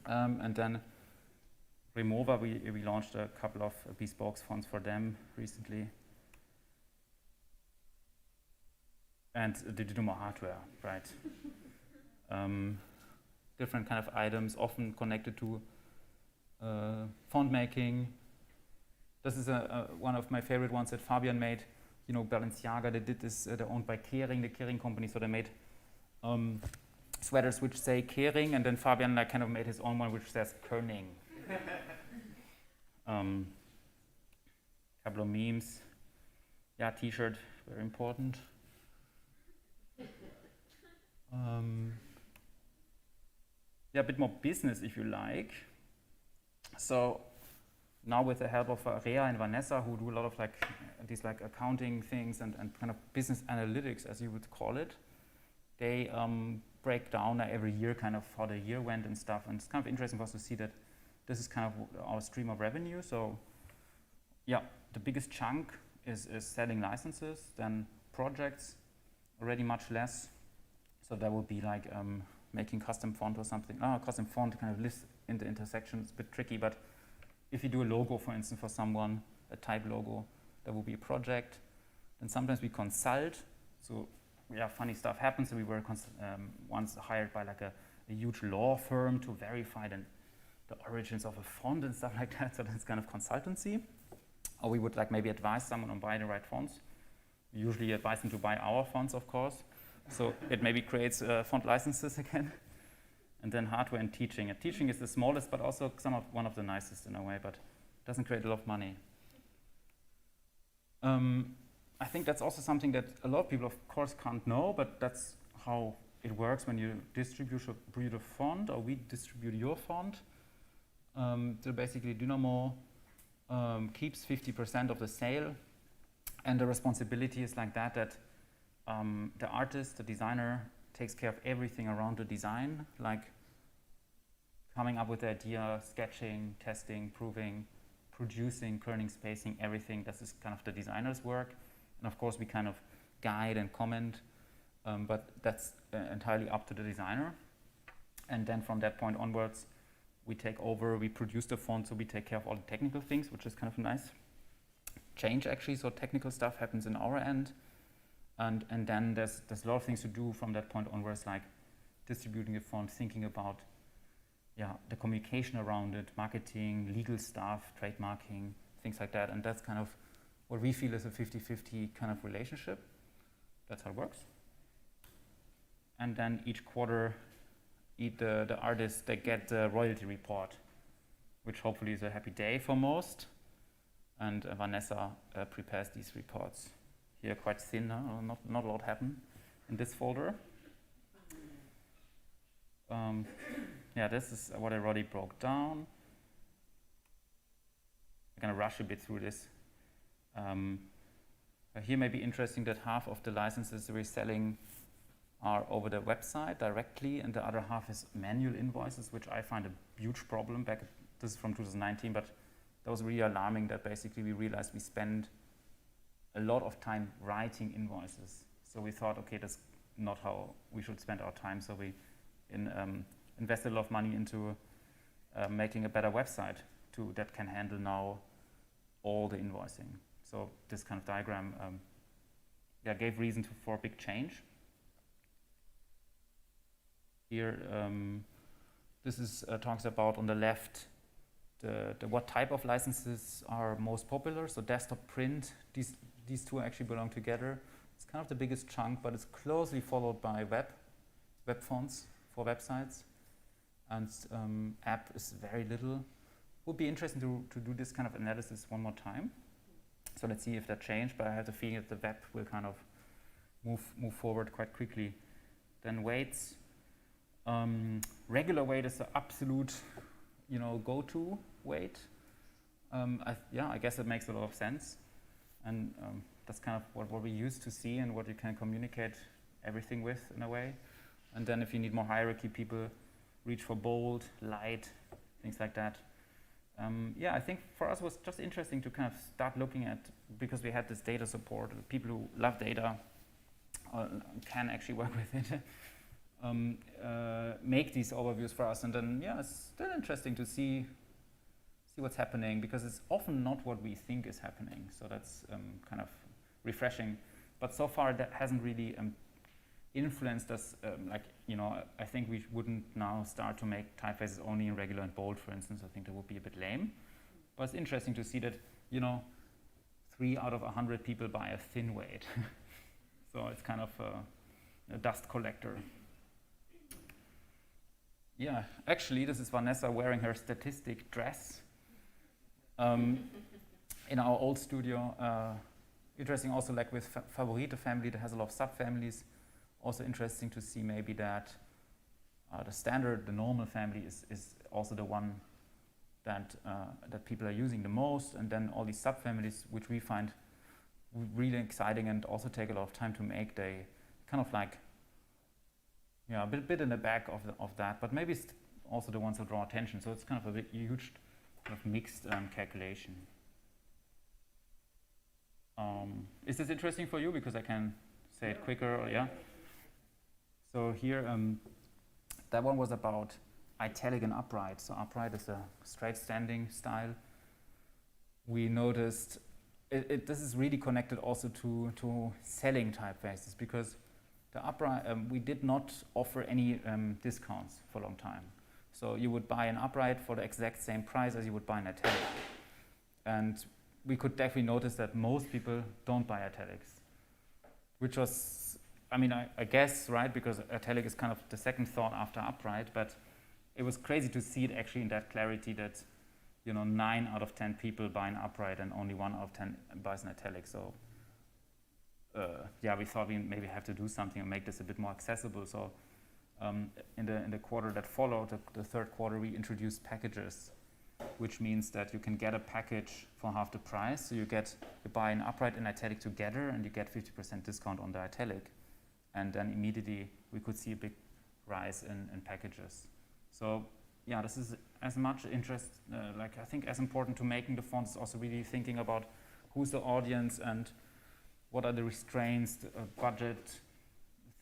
And then Remova, we launched a couple of bespoke fonts for them recently. And the Dynamo hardware, right? Different kind of items, often connected to font making. This is one of my favorite ones that Fabian made. Balenciaga, they did this, they're owned by Kering, the Kering company, so they made sweaters which say Kering, and then Fabian kind of made his own one which says Kerning. Couple of memes. Yeah, t-shirt, very important. A bit more business if you like. So now with the help of Rea and Vanessa, who do a lot of these accounting things and kind of business analytics, as you would call it, they break down every year kind of how the year went and stuff. And it's kind of interesting for us to see that this is kind of our stream of revenue. So yeah, the biggest chunk is selling licenses, then projects, already much less. So that would be like making custom font or something. Custom font kind of lives in the intersection. It's a bit tricky, but if you do a logo, for instance, for someone, a type logo, that will be a project. Then sometimes we consult. So yeah, funny stuff happens. So we were once hired by like a huge law firm to verify the origins of a font and stuff like that. So that's kind of consultancy. Or we would maybe advise someone on buying the right fonts. We usually advise them to buy our fonts, of course. So it maybe creates font licenses again. And then hardware and teaching. And teaching is the smallest, but also one of the nicest in a way, but doesn't create a lot of money. I think that's also something that a lot of people, of course, can't know, but that's how it works when you distribute a font, or we distribute your font. So basically, Dynamo keeps 50% of the sale, and the responsibility is like that the artist, the designer, takes care of everything around the design, like coming up with the idea, sketching, testing, proving, producing, kerning, spacing, everything. This is kind of the designer's work. And of course, we kind of guide and comment, but that's entirely up to the designer. And then from that point onwards, we take over, we produce the font, so we take care of all the technical things, which is kind of a nice change actually. So technical stuff happens in our end. And then there's a lot of things to do from that point onwards, like distributing the font, thinking about the communication around it, marketing, legal stuff, trademarking, things like that. And that's kind of what we feel is a 50-50 kind of relationship. That's how it works. And then each quarter, the artists, they get the royalty report, which hopefully is a happy day for most. And Vanessa prepares these reports. Here, quite thin, not a lot happened in this folder. This is what I already broke down. I'm going to rush a bit through this. Here may be interesting that half of the licenses we're selling are over the website directly, and the other half is manual invoices, which I find a huge problem. This is from 2019, but that was really alarming that basically we realized we spend a lot of time writing invoices. So we thought, okay, that's not how we should spend our time. So we invested a lot of money into making a better website that can handle now all the invoicing. So this kind of diagram gave reason for a big change. Here, this is talks about on the left the what type of licenses are most popular. So desktop, print, these two actually belong together. It's kind of the biggest chunk, but it's closely followed by web fonts for websites, and app is very little. Would be interesting to do this kind of analysis one more time. So let's see if that changed, but I have the feeling that the web will kind of move forward quite quickly. Then weights. Regular weight is the absolute, go-to weight. I guess it makes a lot of sense, and that's kind of what we used to see and what you can communicate everything with in a way. And then if you need more hierarchy, people reach for bold, light, things like that. I think for us it was just interesting to kind of start looking at, because we had this data support, people who love data can actually work with it, make these overviews for us. And then, it's still interesting to see what's happening, because it's often not what we think is happening. So that's kind of refreshing. But so far that hasn't really influenced us. I think we wouldn't now start to make typefaces only in regular and bold, for instance. I think that would be a bit lame. But it's interesting to see that, 3 out of 100 people buy a thin weight. So it's kind of a dust collector. Actually, this is Vanessa wearing her statistic dress in our old studio. Interesting also, like with Favorite, a family that has a lot of subfamilies. Also interesting to see maybe that the normal family is also the one that people are using the most, and then all these subfamilies, which we find really exciting and also take a lot of time to make, they kind of like a bit in the back of that, but maybe it's also the ones that draw attention. So it's kind of a huge kind of mixed calculation. Is this interesting for you? Because I can say it quicker, So here, that one was about italic and upright. So upright is a straight standing style. We noticed this is really connected also to selling typefaces, because the upright, we did not offer any discounts for a long time. So you would buy an upright for the exact same price as you would buy an italic. And we could definitely notice that most people don't buy italics, which was, I guess, right, because italic is kind of the second thought after upright, but it was crazy to see it actually in that clarity that, 9 out of 10 people buy an upright and only 1 out of 10 buys an italic. So we thought we maybe have to do something and make this a bit more accessible. So in the quarter that followed, the third quarter, we introduced packages, which means that you can get a package for half the price. So you buy an upright and italic together, and you get 50% discount on the italic. And then immediately we could see a big rise in packages. So yeah, this is as much interest, I think as important to making the fonts is also really thinking about who's the audience and what are the restraints, budget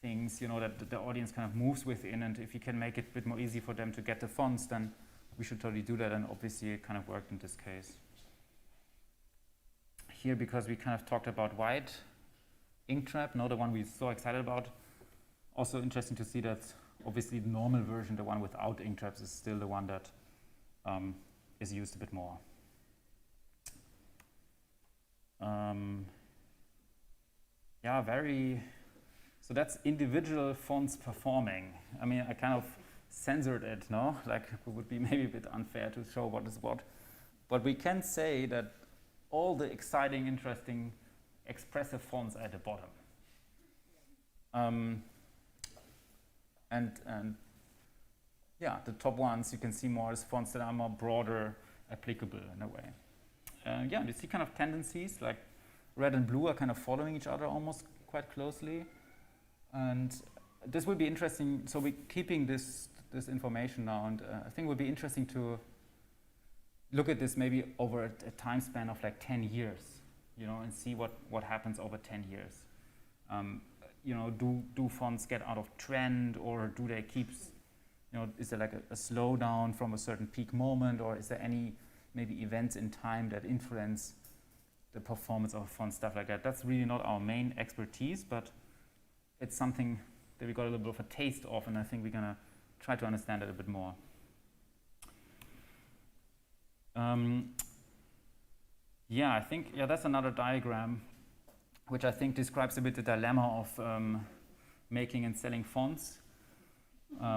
things, that the audience kind of moves within. And if you can make it a bit more easy for them to get the fonts, then we should totally do that. And obviously it kind of worked in this case. Here, because we kind of talked about white ink trap, the one we're so excited about. Also interesting to see that obviously the normal version, the one without ink traps, is still the one that is used a bit more. So that's individual fonts performing. I mean, I kind of censored it, no? Like, it would be maybe a bit unfair to show what is what. But we can say that all the exciting, interesting, expressive fonts are at the bottom. The top ones you can see more as fonts that are more broader, applicable in a way. You see kind of tendencies, like red and blue are kind of following each other almost quite closely. And this will be interesting. So we're keeping this information now, and I think it would be interesting to look at this maybe over a time span of like 10 years, and see what happens over 10 years. Do fonts get out of trend, or do they keep, is there like a slowdown from a certain peak moment, or is there any maybe events in time that influence the performance of a font, stuff like that? That's really not our main expertise, but it's something that we got a little bit of a taste of, and I think we're gonna try to understand it a bit more. I think that's another diagram which I think describes a bit the dilemma of making and selling fonts.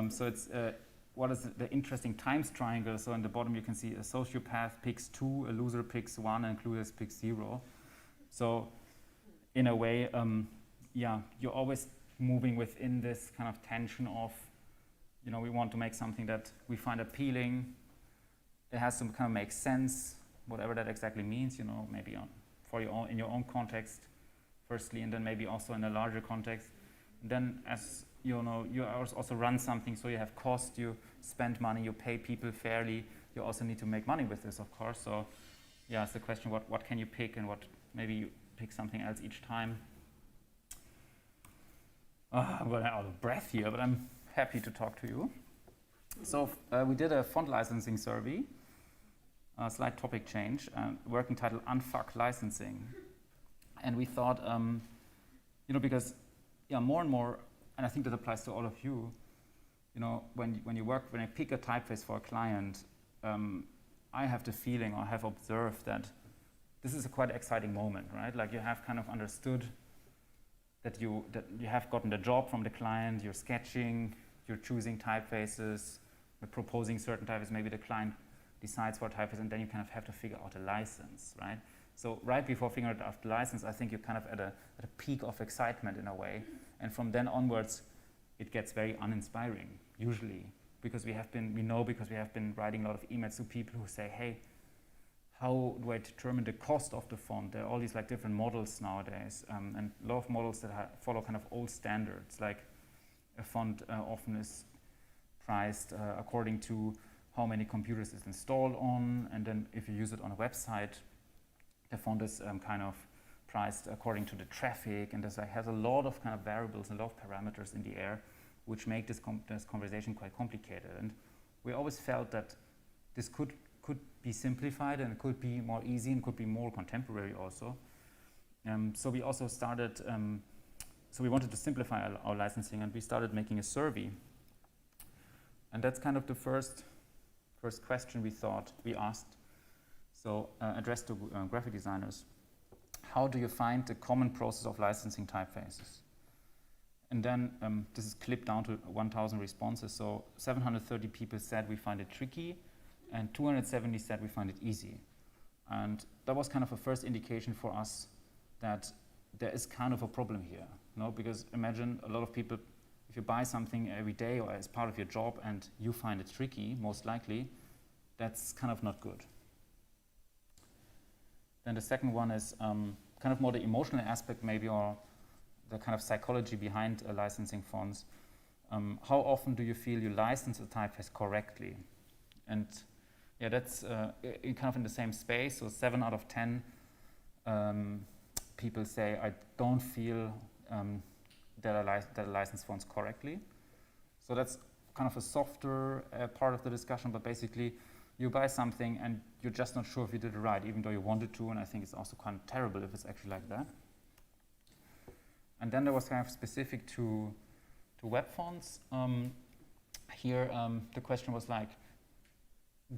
So it's what is the interesting times triangle. So in the bottom you can see a sociopath picks 2, a loser picks 1, and clueless picks 0. So in a way, you're always moving within this kind of tension of, we want to make something that we find appealing. It has to kind of make sense, whatever that exactly means, maybe in your own context, firstly, and then maybe also in a larger context. And then as you also run something, so you have cost, you spend money, you pay people fairly, you also need to make money with this, of course. So it's the question, what can you pick, and what maybe you pick something else each time. I'm running out of breath here, but I'm happy to talk to you. So we did a font licensing survey, slight topic change, working title Unfuck Licensing. And we thought, because more and more, and I think that applies to all of you, when I pick a typeface for a client, I have the feeling, or have observed, that this is a quite exciting moment, right? Like, you have kind of understood that you have gotten the job from the client, you're sketching, you're choosing typefaces, you're proposing certain typefaces, maybe the client decides for a typeface, and then you kind of have to figure out a license, right? So right before figuring out the license, I think you're kind of at a peak of excitement in a way, and from then onwards, it gets very uninspiring, usually, because we have been writing a lot of emails to people who say, hey, how do I determine the cost of the font? There are all these like different models nowadays, and a lot of models that follow kind of old standards, like a font often is priced according to how many computers it's installed on, and then if you use it on a website, the font is kind of priced according to the traffic, and this has a lot of kind of variables, a lot of parameters in the air, which make this conversation quite complicated. And we always felt that this could be simplified, and it could be more easy, and could be more contemporary also. So we also started, so we wanted to simplify our licensing, and we started making a survey. And that's kind of the first question we asked. So addressed to graphic designers. How do you find the common process of licensing typefaces? And then this is clipped down to 1,000 responses. So 730 people said we find it tricky, and 270 said we find it easy. And that was kind of a first indication for us that there is kind of a problem here, because imagine a lot of people, if you buy something every day or as part of your job and you find it tricky, most likely, that's kind of not good. Then the second one is kind of more the emotional aspect maybe, or the kind of psychology behind licensing fonts. How often do you feel you license a typeface correctly? And yeah, that's kind of in the same space. So 7 out of 10 people say, I don't feel that I license fonts correctly. So that's kind of a softer part of the discussion, but basically you buy something and you're just not sure if you did it right, even though you wanted to, and I think it's also kind of terrible if it's actually like that. And then there was kind of specific to web fonts. Here the question was like,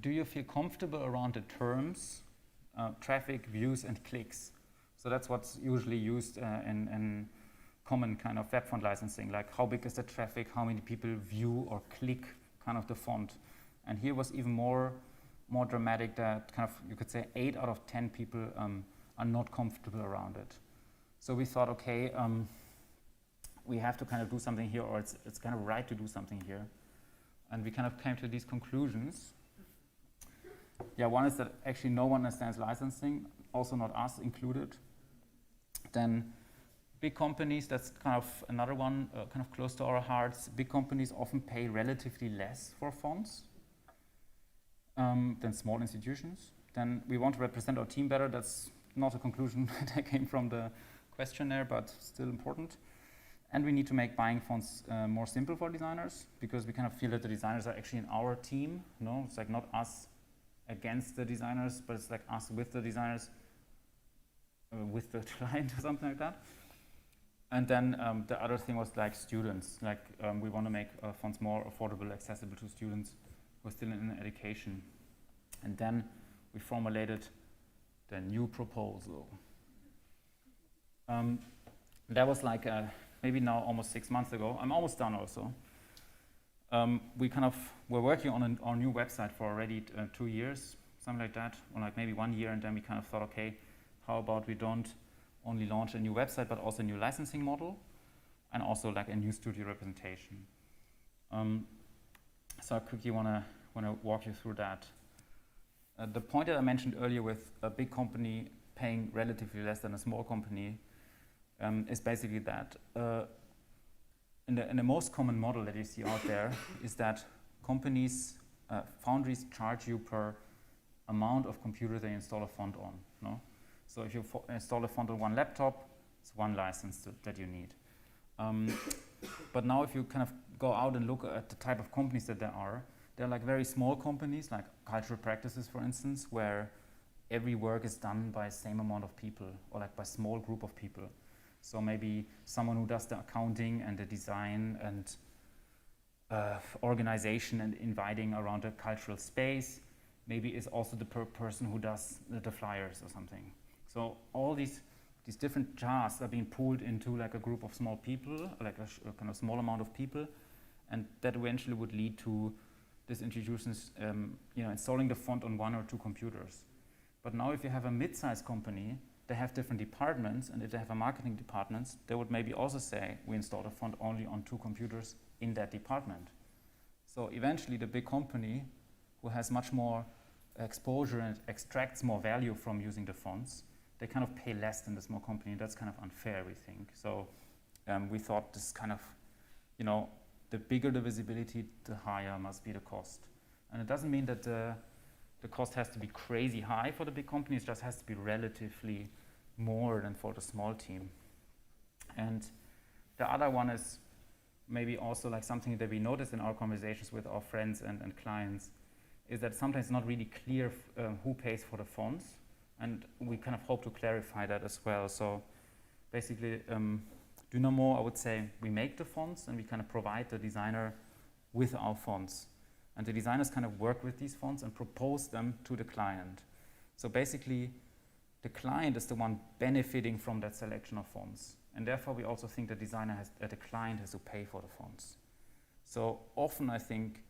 do you feel comfortable around the terms, traffic, views, and clicks? So that's what's usually used in common kind of web font licensing, like how big is the traffic, how many people view or click kind of the font. And here was even more dramatic, that kind of, you could say 8 out of 10 people are not comfortable around it. So we thought, okay, we have to kind of do something here, or it's kind of right to do something here. And we kind of came to these conclusions. Yeah, one is that actually no one understands licensing, also not us included. Then big companies, that's kind of another one, kind of close to our hearts. Big companies often pay relatively less for fonts than small institutions. Then we want to represent our team better. That's not a conclusion that came from the questionnaire, but still important. And we need to make buying fonts more simple for designers, because we kind of feel that the designers are actually in our team. It's like not us against the designers, but it's like us with the designers, with the client or something like that. And then the other thing was like students. Like we want to make fonts more affordable, accessible to students who are still in education. And then we formulated the new proposal. That was like maybe now almost 6 months ago. I'm almost done also. We kind of were working on our new website for already 2 years, something like that, or like maybe 1 year, and then we kind of thought, okay, how about we don't only launch a new website, but also a new licensing model, and also like a new studio representation. So I quickly want to walk you through that. The point that I mentioned earlier with a big company paying relatively less than a small company is basically that. In the most common model that you see out there is that companies, foundries charge you per amount of computer they install a font on. So if you install a font on one laptop, it's one license that you need. But now if you kind of go out and look at the type of companies that there are like very small companies, like cultural practices, for instance, where every work is done by the same amount of people, or like by a small group of people. So maybe someone who does the accounting and the design and organization and inviting around a cultural space, maybe is also the person who does the flyers or something. So all these different jars are being pulled into like a group of small people, like a kind of small amount of people, and that eventually would lead to these institutions installing the font on 1 or 2 computers. But now if you have a mid-sized company, they have different departments, and if they have a marketing department, they would maybe also say, we installed a font only on 2 computers in that department. So eventually the big company, who has much more exposure and extracts more value from using the fonts, they kind of pay less than the small company. That's kind of unfair, we think. So we thought this kind of, the bigger the visibility, the higher must be the cost. And it doesn't mean that the cost has to be crazy high for the big companies, it just has to be relatively more than for the small team. And the other one is maybe also like something that we noticed in our conversations with our friends and clients, is that sometimes it's not really clear who pays for the fonts, and we kind of hope to clarify that as well. So basically, Dynamo, I would say, we make the fonts and we kind of provide the designer with our fonts. And the designers kind of work with these fonts and propose them to the client. So basically, the client is the one benefiting from that selection of fonts. And therefore, we also think the client has to pay for the fonts. So often, I think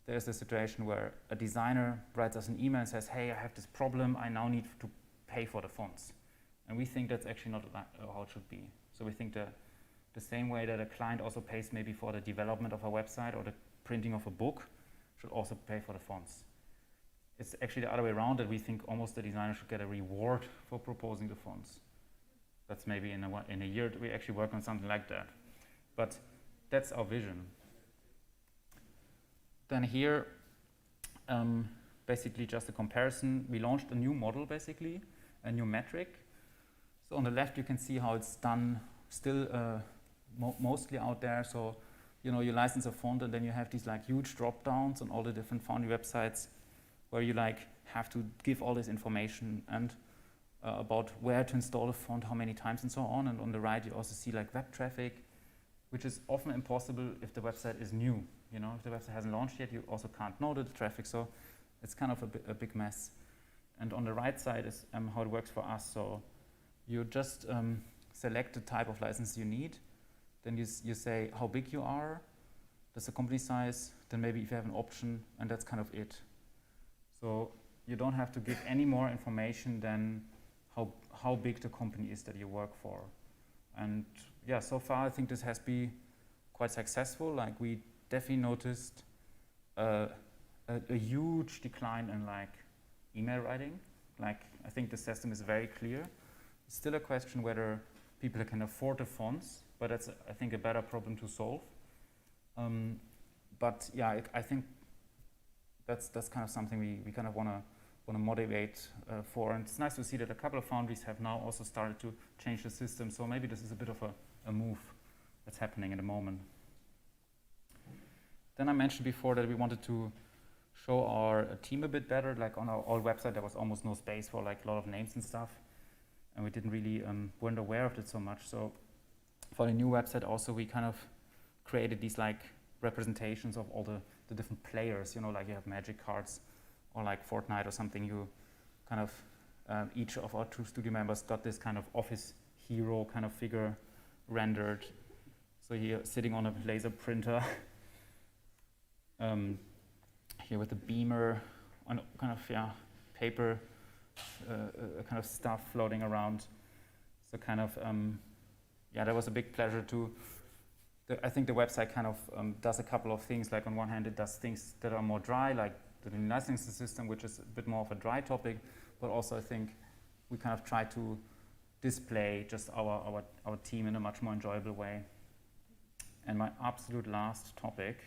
there's a situation where a designer writes us an email and says, hey, I have this problem, I now need to pay for the fonts. And we think that's actually not how it should be. So we think the same way that a client also pays maybe for the development of a website or the printing of a book, should also pay for the fonts. It's actually the other way around, that we think almost the designer should get a reward for proposing the fonts. That's maybe in a year we actually work on something like that. But that's our vision. Then here, basically just a comparison. We launched a new model, basically, a new metric. So on the left, you can see how it's done, still mostly out there. So, you know, you license a font, and then you have these like huge drop downs on all the different Foundry websites, where you like have to give all this information and about where to install a font, how many times, and so on. And on the right, you also see like web traffic, which is often impossible if the website is new. You know, if the website hasn't launched yet, you also can't know the traffic. So it's kind of a big mess. And on the right side is how it works for us. So you just select the type of license you need. Then you say how big you are, that's the company size, then maybe if you have an option, and that's kind of it. So you don't have to give any more information than how big the company is that you work for. And yeah, so far I think this has been quite successful. Like we definitely noticed a huge decline in like email writing. Like I think the system is very clear. It's still a question whether people can afford the fonts, but that's I think a better problem to solve. But yeah, I think that's kind of something we kind of want to motivate for. And it's nice to see that a couple of foundries have now also started to change the system. So maybe this is a bit of a move that's happening at the moment. Then I mentioned before that we wanted to show our team a bit better. Like on our old website, there was almost no space for like a lot of names and stuff, and we didn't really weren't aware of it so much. So for the new website, also we kind of created these like representations of all the different players. You know, like you have Magic cards or like Fortnite or something. You kind of each of our 2 studio members got this kind of office hero kind of figure rendered. So here sitting on a laser printer. Here with the beamer on kind of paper kind of stuff floating around. So kind of that was a big pleasure to. I think the website kind of does a couple of things. Like on one hand, it does things that are more dry, like the licensing system, which is a bit more of a dry topic. But also, I think we kind of try to display just our team in a much more enjoyable way. And my absolute last topic,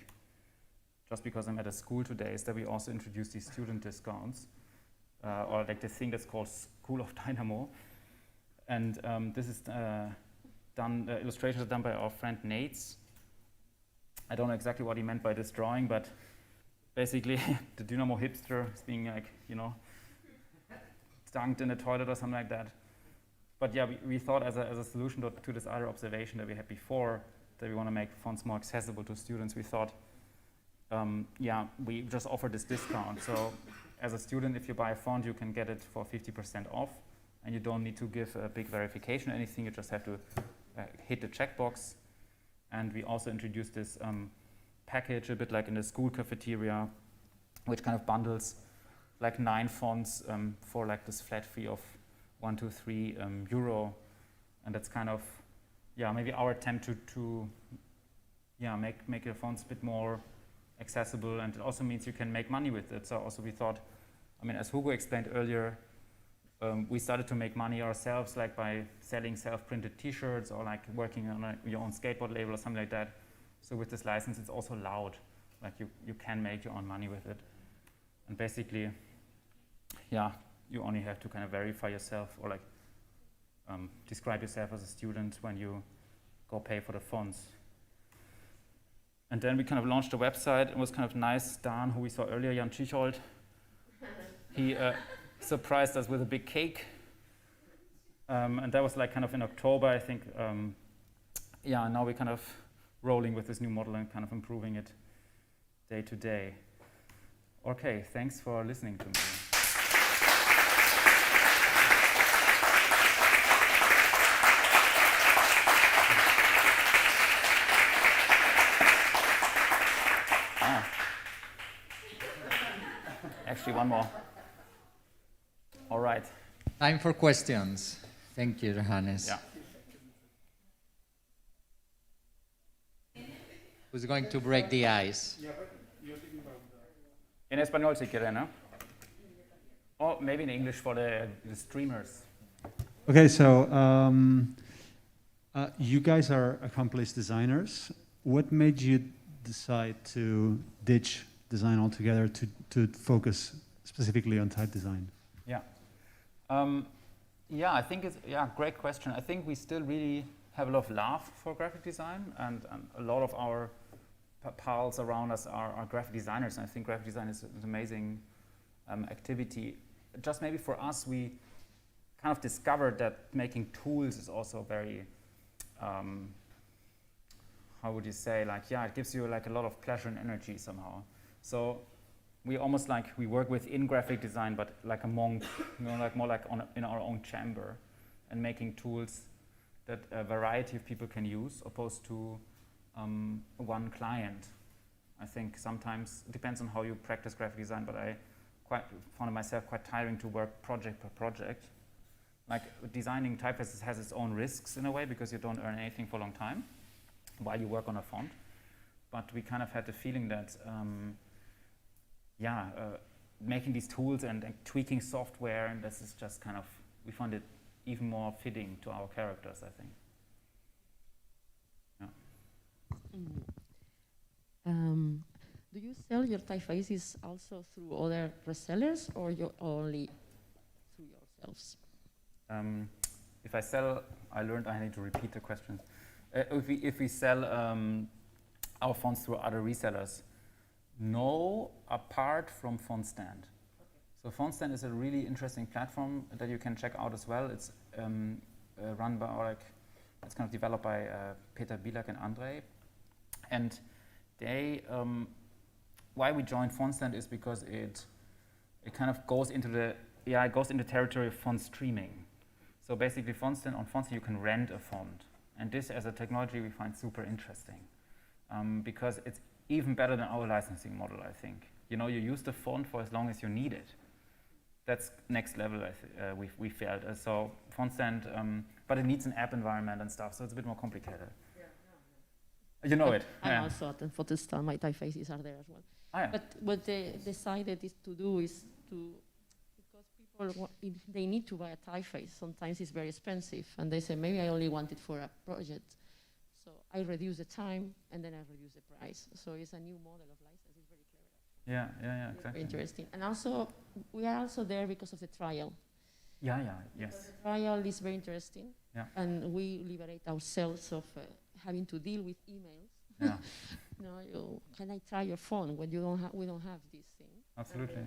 just because I'm at a school today, is that we also introduced these student discounts, or like the thing that's called School of Dynamo. And this is illustrations are done by our friend Nates. I don't know exactly what he meant by this drawing, but basically the Dynamo hipster is being like, you know, dunked in a toilet or something like that. But yeah, we thought as a solution to this other observation that we had before, that we want to make fonts more accessible to students, we thought, we just offer this discount. So as a student, if you buy a font, you can get it for 50% off, and you don't need to give a big verification or anything. You just have to hit the checkbox. And we also introduced this package, a bit like in the school cafeteria, which kind of bundles like 9 fonts for like this flat fee of 1, 2, 3 euro. And that's kind of, maybe our attempt to make your fonts a bit more accessible, and it also means you can make money with it. So also we thought, I mean, as Hugo explained earlier, we started to make money ourselves, like by selling self-printed T-shirts or like working on your own skateboard label or something like that. So with this license, it's also allowed. Like you can make your own money with it. And basically, you only have to kind of verify yourself or like describe yourself as a student when you go pay for the fonts. And then we kind of launched a website. It was kind of nice. Dan, who we saw earlier, Jan Tschichold, he surprised us with a big cake. And that was like kind of in October, I think. Now we're kind of rolling with this new model and kind of improving it day to day. Okay, thanks for listening to me. one more. All right. Time for questions. Thank you, Johannes. Yeah. Who's going to break the ice? En español si quieren, ¿no? Or maybe in English for the streamers. Okay, so you guys are accomplished designers. What made you decide to ditch design altogether to focus specifically on type design? Yeah. Yeah, I think it's great question. I think we still really have a lot of love for graphic design, and a lot of our pals around us are graphic designers. And I think graphic design is an amazing activity. Just maybe for us, we kind of discovered that making tools is also very, how would you say, like, yeah, it gives you like a lot of pleasure and energy somehow. So we almost like, we work within graphic design, but like a monk, you know, like more like in our own chamber, and making tools that a variety of people can use, opposed to one client. I think sometimes it depends on how you practice graphic design, but I found myself quite tiring to work project per project. Like designing typefaces has its own risks in a way, because you don't earn anything for a long time while you work on a font. But we kind of had the feeling that, making these tools and tweaking software, and this is just kind of, we found it even more fitting to our characters, I think. Do you sell your typefaces also through other resellers, or you only through yourselves? If I sell, I learned I need to repeat the question. If we sell our fonts through other resellers, no, apart from FontStand. Okay. So FontStand is a really interesting platform that you can check out as well. It's run by, it's kind of developed by Peter Bielak and Andre. And they, why we joined FontStand is because it kind of goes into the territory of font streaming. So basically FontStand, on FontStand you can rent a font. And this as a technology we find super interesting, because it's even better than our licensing model, I think. You know, you use the font for as long as you need it. That's next level, we felt. So FontStand, but it needs an app environment and stuff, so it's a bit more complicated. You know it. I also at FontStand, my typefaces are there as well. Oh, yeah. But what they decided is to do is to, because people, if they need to buy a typeface, sometimes it's very expensive, and they say, maybe I only want it for a project. So I reduce the time, and then I reduce the price. So it's a new model of license. It's very clever. Yeah, exactly. Very interesting. And also, we are also there because of the trial. Yes. Because the trial is very interesting. Yeah. And we liberate ourselves of having to deal with emails. Yeah. Can I try your phone when we don't have this thing? Absolutely.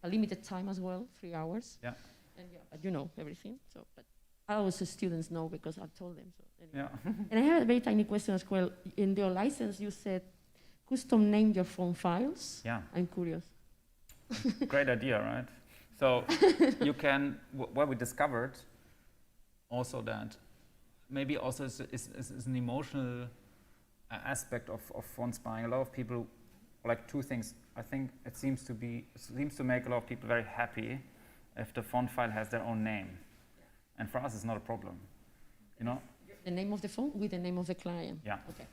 A limited time as well, 3 hours. Yeah. And but you know everything. So, but also students know because I've told them. So anyway. Yeah. And I have a very tiny question as well. In your license, you said custom name your phone files. Yeah. I'm curious. Great idea, right? So you can, what we discovered also that maybe also is an emotional aspect of fonts buying. A lot of people, like two things. I think it seems to make a lot of people very happy if the font file has their own name. And for us, it's not a problem, you know? The name of the phone with the name of the client. Yeah. Okay.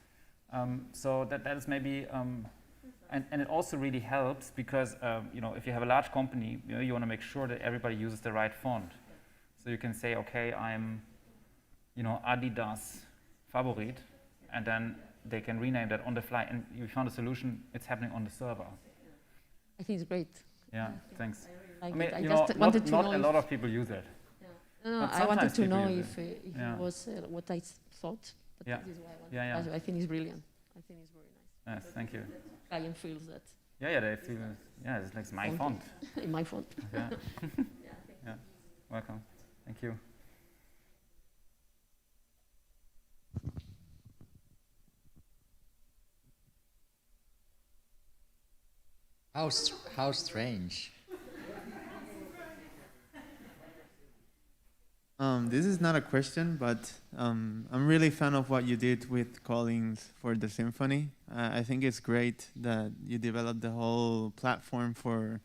So that is maybe, and it also really helps because, if you have a large company, you want to make sure that everybody uses the right font. So you can say, okay, I'm, Adidas Favorit, and then they can rename that on the fly, and you found a solution, it's happening on the server. I think it's great. Yeah, thanks. I mean, I just wanted to know not a lot of people use it. No, But I wanted sometimes to people know use if it. it was what I thought. But Yeah. this is why I wanted Yeah, to yeah. ask you. I think it's brilliant. I think it's very nice. Yes, thank you. Client feels that Yeah, they feel, it's like my font. in my font. Yeah. Yeah, welcome. Thank you. How strange. This is not a question, but I'm really fan of what you did with callings for the symphony. I think it's great that you developed the whole platform for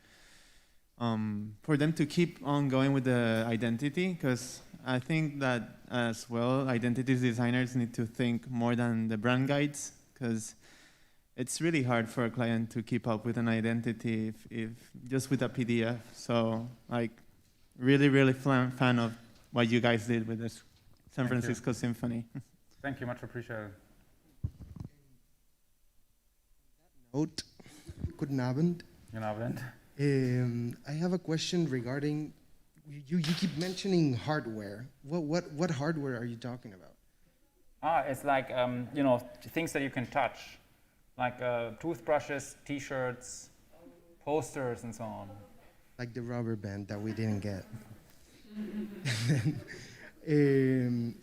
for them to keep on going with the identity, because I think that as well, identity designers need to think more than the brand guides, because it's really hard for a client to keep up with an identity if just with a PDF. So like really fan of what you guys did with this San Thank you. Francisco Symphony. Thank you, much appreciated. Note. Guten Abend. Good Abend. I have a question regarding you keep mentioning hardware. What hardware are you talking about? It's like things that you can touch, like toothbrushes, T-shirts, posters, and so on. Like the rubber band that we didn't get.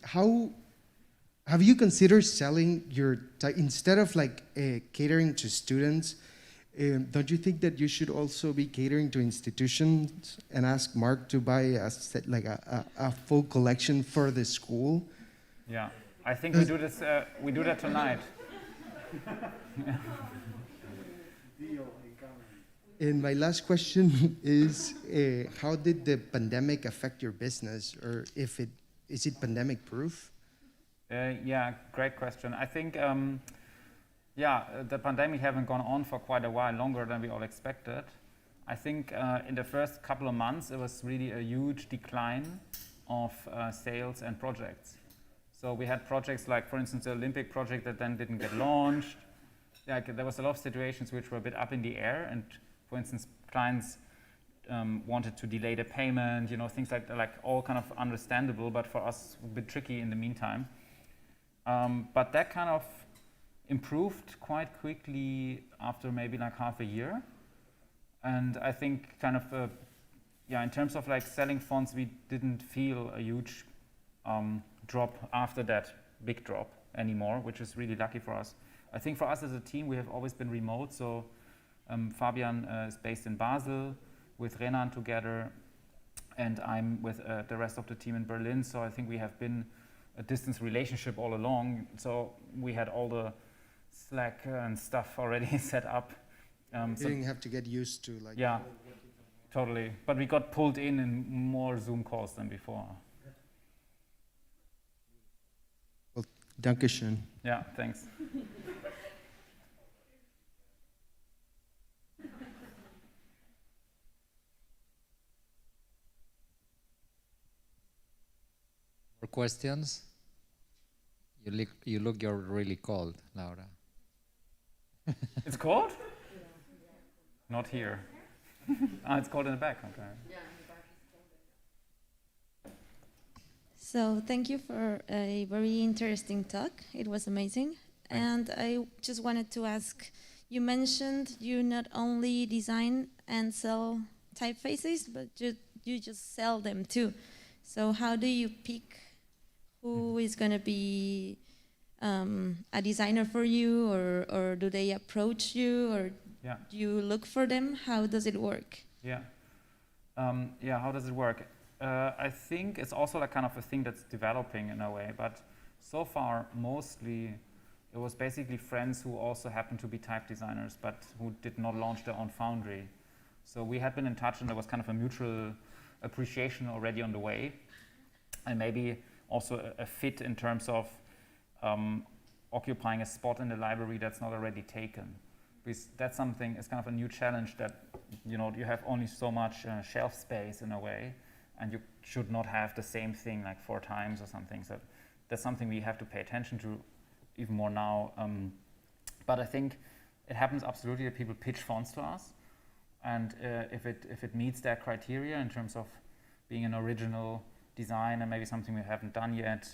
How have you considered selling your instead of like catering to students? Don't you think that you should also be catering to institutions and ask Mark to buy a full collection for the school? Yeah, I think we do this. We do that tonight. And my last question is, how did the pandemic affect your business, or is it pandemic proof? Yeah, great question. I think, the pandemic hasn't gone on for quite a while, longer than we all expected. I think in the first couple of months, it was really a huge decline of sales and projects. So we had projects like, for instance, the Olympic project that then didn't get launched. Yeah, there was a lot of situations which were a bit up in the air, and for instance, clients wanted to delay the payment, things like all kind of understandable, but for us a bit tricky in the meantime. But that kind of improved quite quickly after maybe like half a year. And I think kind of, in terms of like selling fonts, we didn't feel a huge drop after that big drop anymore, which is really lucky for us. I think for us as a team, we have always been remote. So Fabian is based in Basel with Renan together, and I'm with the rest of the team in Berlin. So I think we have been a distance relationship all along. So we had all the Slack and stuff already set up. You didn't have to get used to like. Yeah, totally. But we got pulled in more Zoom calls than before. Well, Dankeschön. Yeah, thanks. More questions? You're really cold, Laura. It's cold? Not here. It's cold in the back. Okay. So thank you for a very interesting talk. It was amazing. Thanks. And I just wanted to ask, you mentioned you not only design and sell typefaces, but you just sell them too. So how do you pick who is going to be a designer for you, or do they approach you, or do you look for them? How does it work? Yeah. How does it work? I think it's also like kind of a thing that's developing in a way, but so far mostly it was basically friends who also happened to be type designers, but who did not launch their own foundry. So we had been in touch, and there was kind of a mutual appreciation already on the way, and maybe also a fit in terms of occupying a spot in the library that's not already taken. Because that's something, it's kind of a new challenge that, you have only so much shelf space in a way, and you should not have the same thing like 4 times or something. So that's something we have to pay attention to even more now. But I think it happens absolutely that people pitch fonts to us, and if it meets their criteria in terms of being an original design and maybe something we haven't done yet,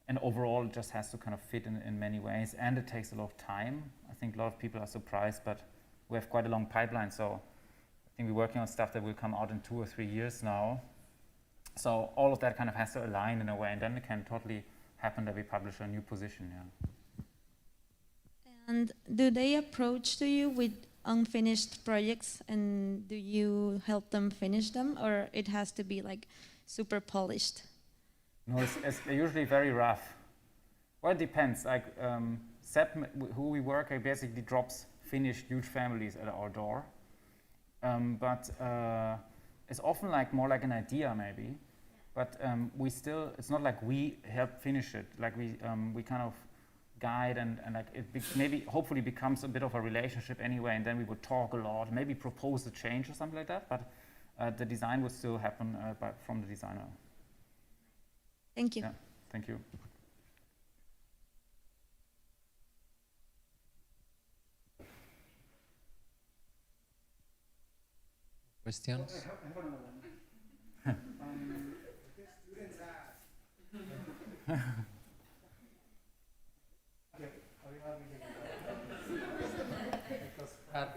and overall it just has to kind of fit in many ways, and it takes a lot of time. I think a lot of people are surprised, but we have quite a long pipeline, so I think we're working on stuff that will come out in 2 or 3 years now. So all of that kind of has to align in a way, and then it can totally happen that we publish a new position. And do they approach to you with unfinished projects, and do you help them finish them, or it has to be like super polished? No, it's usually very rough. Well, it depends. Like Sepp, who we work, basically drops finished huge families at our door, but it's often like more like an idea maybe. But we still, it's not like we help finish it. Like we kind of guide and like it maybe hopefully becomes a bit of a relationship anyway, and then we would talk a lot, maybe propose a change or something like that. But the design would still happen from the designer. Thank you. Yeah, thank you. Questions?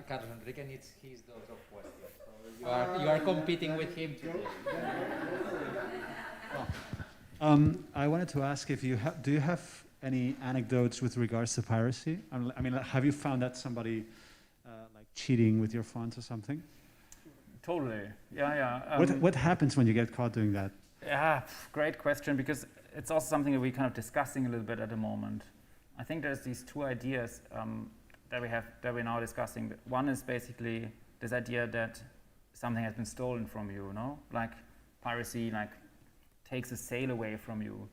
Carlos Enrique needs his dose of questions. So you are competing with him today. I wanted to ask if you do you have any anecdotes with regards to piracy? I mean, have you found that somebody like cheating with your fonts or something? Totally. Yeah. What happens when you get caught doing that? Yeah, great question, because it's also something that we're kind of discussing a little bit at the moment. I think there's these two ideas that we're now discussing. One is basically this idea that something has been stolen from you, like piracy, like takes a sale away from you.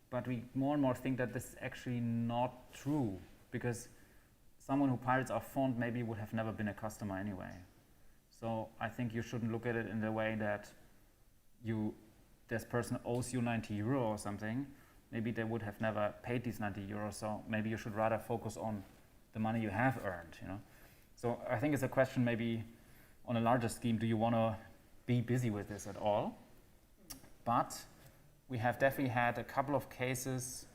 But we more and more think that this is actually not true, because someone who pirates our font maybe would have never been a customer anyway. So I think you shouldn't look at it in the way that this person owes you 90 euro or something. Maybe they would have never paid these 90 euros, so maybe you should rather focus on the money you have earned, So I think it's a question maybe on a larger scheme, do you want to be busy with this at all? But we have definitely had a couple of cases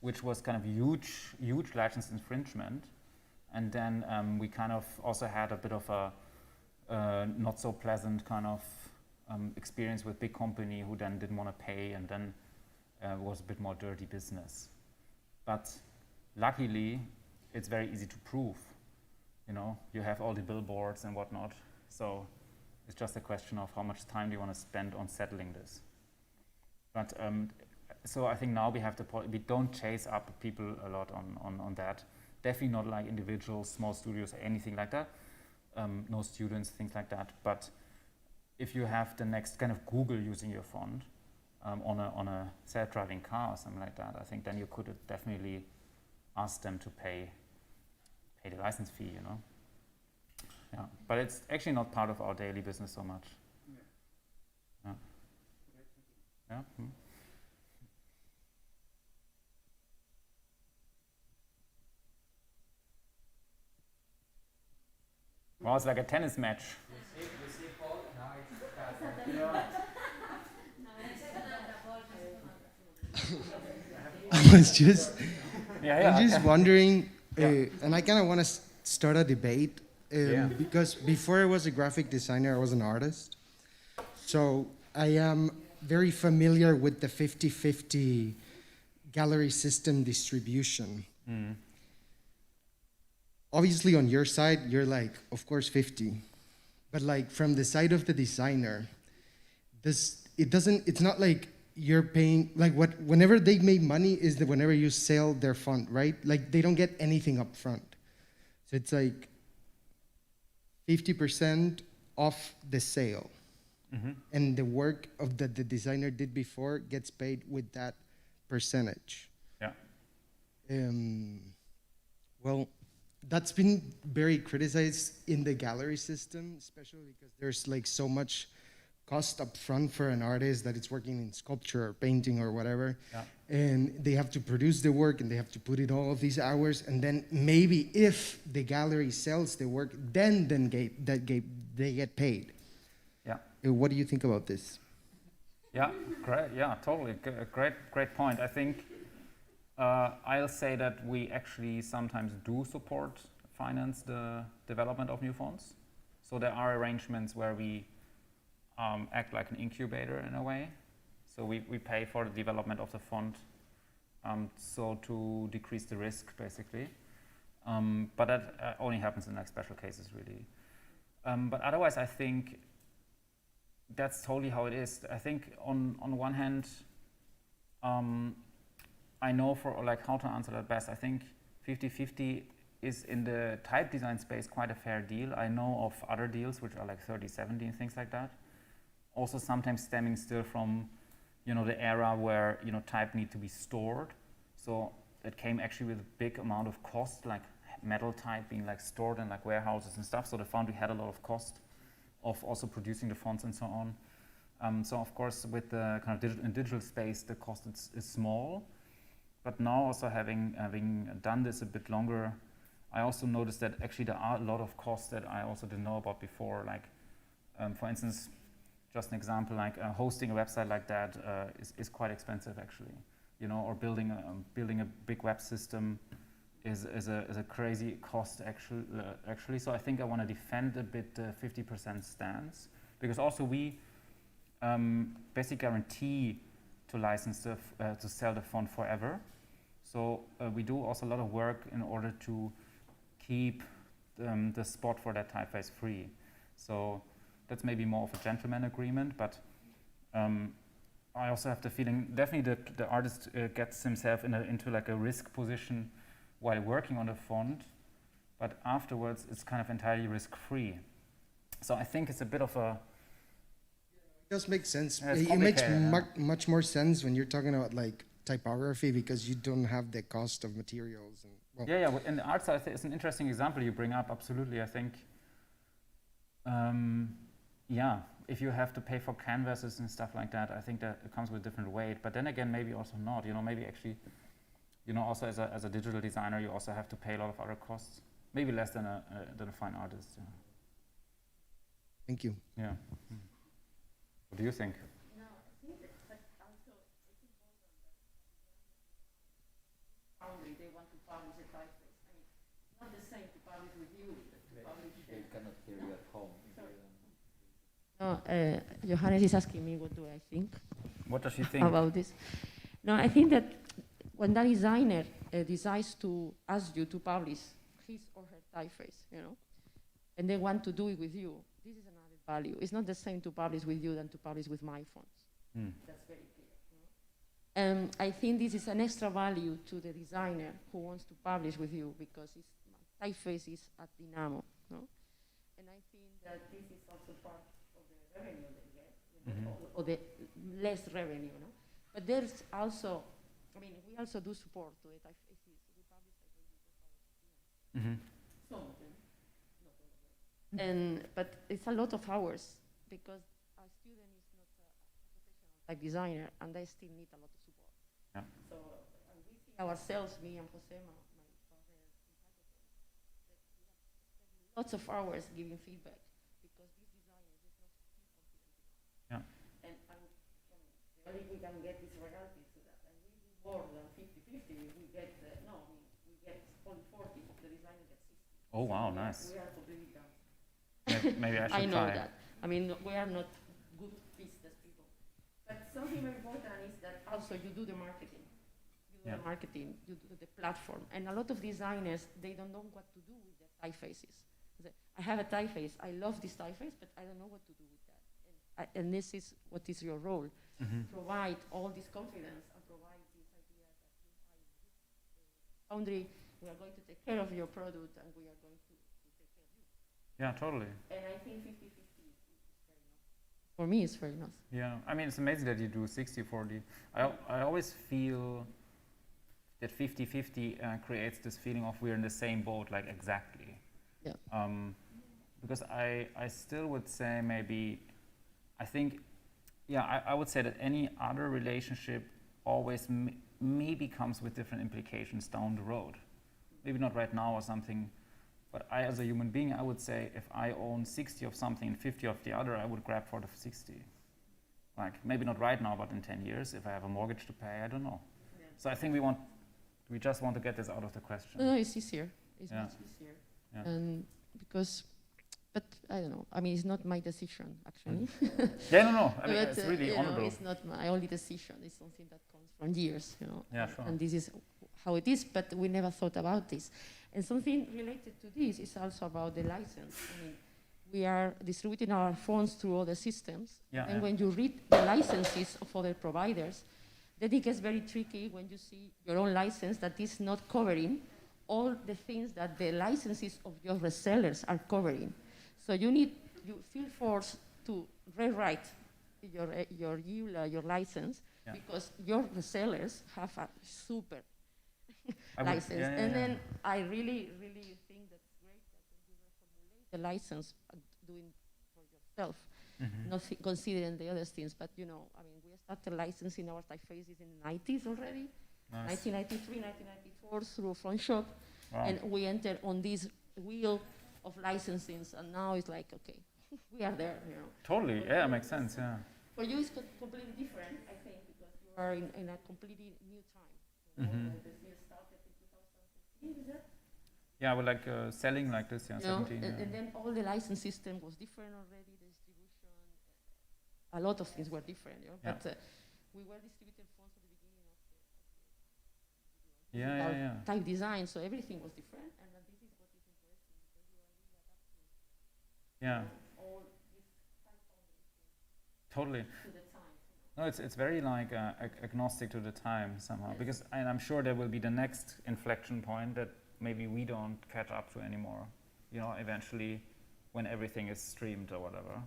which was kind of huge license infringement. And then we kind of also had a bit of a not so pleasant kind of experience with big company who then didn't want to pay, and then was a bit more dirty business. But luckily, it's very easy to prove. You have all the billboards and whatnot. So it's just a question of how much time do you want to spend on settling this. But so I think now we have we don't chase up people a lot on that. Definitely not like individuals, small studios, or anything like that. No students, things like that. But if you have the next kind of Google using your font on a self-driving car or something like that, I think then you could definitely ask them to pay the license fee, Yeah, but it's actually not part of our daily business so much. Yeah. Yeah. Well, it's like a tennis match. I was just, Yeah. I'm just wondering, and I kind of want to start a debate because before I was a graphic designer, I was an artist. So I am very familiar with the 50-50 gallery system distribution. Obviously, on your side, you're like, of course, 50. But like from the side of the designer, it's not like you're paying, like whenever they make money is that whenever you sell their font, right? Like they don't get anything up front. So it's like 50% off the sale. Mm-hmm. And the work of the designer did before gets paid with that percentage. Yeah. Well, that's been very criticized in the gallery system, especially because there's like so much cost up front for an artist that it's working in sculpture or painting or whatever. Yeah. And they have to produce the work and they have to put in all of these hours. And then maybe if the gallery sells the work, then they get paid. Yeah. What do you think about this? Yeah, great. Yeah, totally. Great point. I think I'll say that we actually sometimes do finance the development of new fonts. So there are arrangements where we act like an incubator in a way. So we pay for the development of the font, so to decrease the risk, basically. But that only happens in like special cases, really. But otherwise, I think that's totally how it is. I think on one hand, I know for like how to answer that best. I think 50-50 is in the type design space quite a fair deal. I know of other deals which are like 30, 70 and things like that. Also sometimes stemming still from, the era where, type need to be stored. So it came actually with a big amount of cost, like metal type being like stored in like warehouses and stuff. So the foundry had a lot of cost of also producing the fonts and so on. So of course with the kind of digital space, the cost is small. But now also having done this a bit longer, I also noticed that actually there are a lot of costs that I also didn't know about before. Like, for instance, just an example, like hosting a website like that is quite expensive actually. Or building a big web system is a crazy cost actually. So I think I want to defend a bit the 50% stance, because also we basically guarantee to license to sell the font forever. So we do also a lot of work in order to keep the spot for that typeface free. So that's maybe more of a gentleman agreement, but I also have the feeling definitely that the artist gets himself into like a risk position while working on the font, but afterwards it's kind of entirely risk-free. So I think it's a bit of a... It does make sense. Yeah, it's It makes complicated, much more sense when you're talking about like typography, because you don't have the cost of materials. And, well, Yeah, in the art side, it's an interesting example you bring up, absolutely. I think, if you have to pay for canvases and stuff like that, I think that it comes with different weight. But then again, maybe also not. Maybe actually, also as a digital designer, you also have to pay a lot of other costs. Maybe less than a fine artist. Yeah. Thank you. Yeah. What do you think? No, I think that, but also it's important that foundry, they want to publish a typeface. I mean, not the same to publish with you, but to publish. They cannot hear you at home. No, Johannes is asking me what do I think. What does she think about this? No, I think that when that designer decides to ask you to publish his or her typeface, and they want to do it with you, this is another value. It's not the same to publish with you than to publish with my fonts. That's very clear. And I think this is an extra value to the designer who wants to publish with you, because my typeface is at Dynamo, And I think that this is also part of the revenue they get, or the less revenue, But there's also, we also do support to the typefaces. We publish typefaces some of them, not all of them. But it's a lot of hours, because a student is not a professional type designer, and they still need a lot of support. Yeah. So we see ourselves, me and Josema, my partner in Hackathon, that we have spent lots of hours giving feedback, because these designers just not feel confident enough. Yeah. And the only we can get is royalties to that, and we do more than 50-50. We get we get only 40. The designer gets 60. Oh, wow, So nice. We are completely done. Maybe I should I know try. that. We are not good business people. But something very important is that also you do the marketing. You do the marketing, you do the platform. And a lot of designers, they don't know what to do with their typefaces. I have a typeface, I love this typeface, but I don't know what to do with that. And this is what is your role. Provide all this confidence and provide this idea that you are in this foundry, we are going to take care of your product, and we are going to take care of you. Yeah, totally. And I think 50-50 is fair enough. For me, it's fair enough. Yeah, it's amazing that you do 60-40. I always feel that 50-50 creates this feeling of we're in the same boat, like exactly. Yeah. Because I still would say I would say that any other relationship always maybe comes with different implications down the road. Maybe not right now or something, but I, as a human being, I would say if I own 60 of something and 50 of the other, I would grab for the 60. Like, maybe not right now, but in 10 years, if I have a mortgage to pay, I don't know. Yeah. So I think we just want to get this out of the question. No, it's easier. It's much easier. Yeah. And but I don't know. It's not my decision, actually. Yeah, no. But, it's really honorable. It's not my only decision. It's something that comes from years, Yeah, sure. And this is how it is, but we never thought about this. And something related to this is also about the license. We are distributing our fonts through other systems. Yeah, and when you read the licenses of other providers, then it gets very tricky when you see your own license that is not covering all the things that the licenses of your resellers are covering. So you feel forced to rewrite your EULA, your license, because your resellers have a super license. And then I really, really think that's great that when you reformulate the license, doing for yourself, not considering the other things. But we started licensing our typefaces in the 90s already. Nice. 1993, 1994 through Front Shop. Wow. And we entered on this wheel of licensing, and now it's like, okay, we are there, Totally, yeah, it makes sense, yeah. For you, it's completely different, I think, because you are in a completely new time. You started in 2015, is it? Yeah, we're like selling like this, 17. And then all the license system was different already, the distribution, a lot of things were different, but we were distributing phones at the beginning of the type design, so everything was different, and this is what is interesting, because you are really adapting all these type of totally. To the time. No, it's very like agnostic to the time somehow, because I'm sure there will be the next inflection point that maybe we don't catch up to anymore, eventually when everything is streamed or whatever.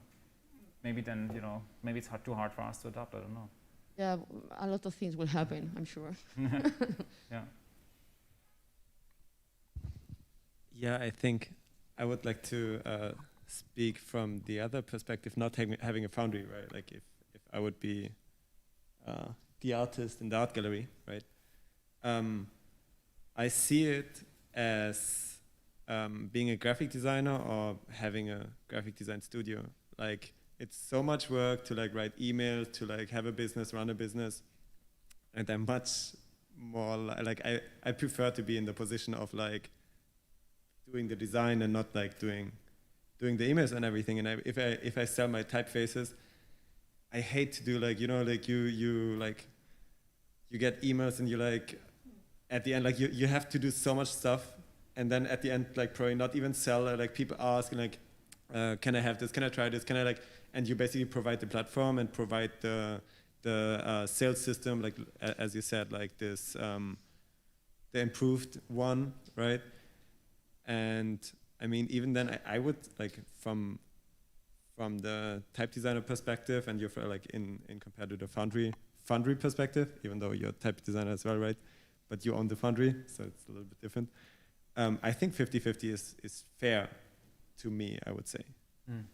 Maybe then, maybe it's too hard for us to adopt, I don't know. Yeah, a lot of things will happen, I'm sure. Yeah. Yeah, I think I would like to speak from the other perspective, not having a foundry, right? Like if I would be the artist in the art gallery, right? I see it as being a graphic designer or having a graphic design studio. Like, it's so much work to like write emails, to like have a business, run a business, and I'm much more like I prefer to be in the position of like doing the design and not like doing the emails and everything. And if I sell my typefaces, I hate to do like like you get emails and you like at the end like you have to do so much stuff, and then at the end like probably not even sell. Like people ask like, can I have this? Can I try this? Can I like? And you basically provide the platform and provide the sales system, like as you said, like this the improved one, right? And I mean, even then, I would like from the type designer perspective, and you're like in compared to the foundry perspective, even though you're a type designer as well, right? But you own the foundry, so it's a little bit different. I think 50-50 is fair to me, I would say. Mm.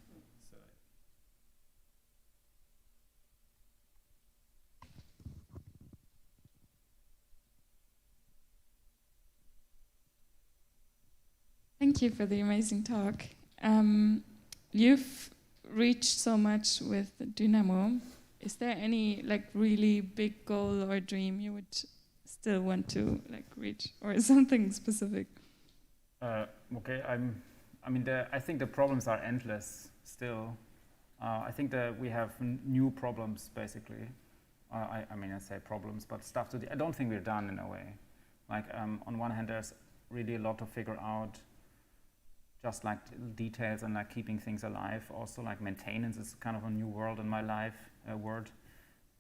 Thank you for the amazing talk. You've reached so much with Dynamo. Is there any like really big goal or dream you would still want to like reach, or something specific? Okay, I think the problems are endless still. I think that we have new problems basically. I say problems, but stuff to do. I don't think we're done in a way. Like on one hand, there's really a lot to figure out. Just like details and like keeping things alive. Also like maintenance is kind of a new world in my life,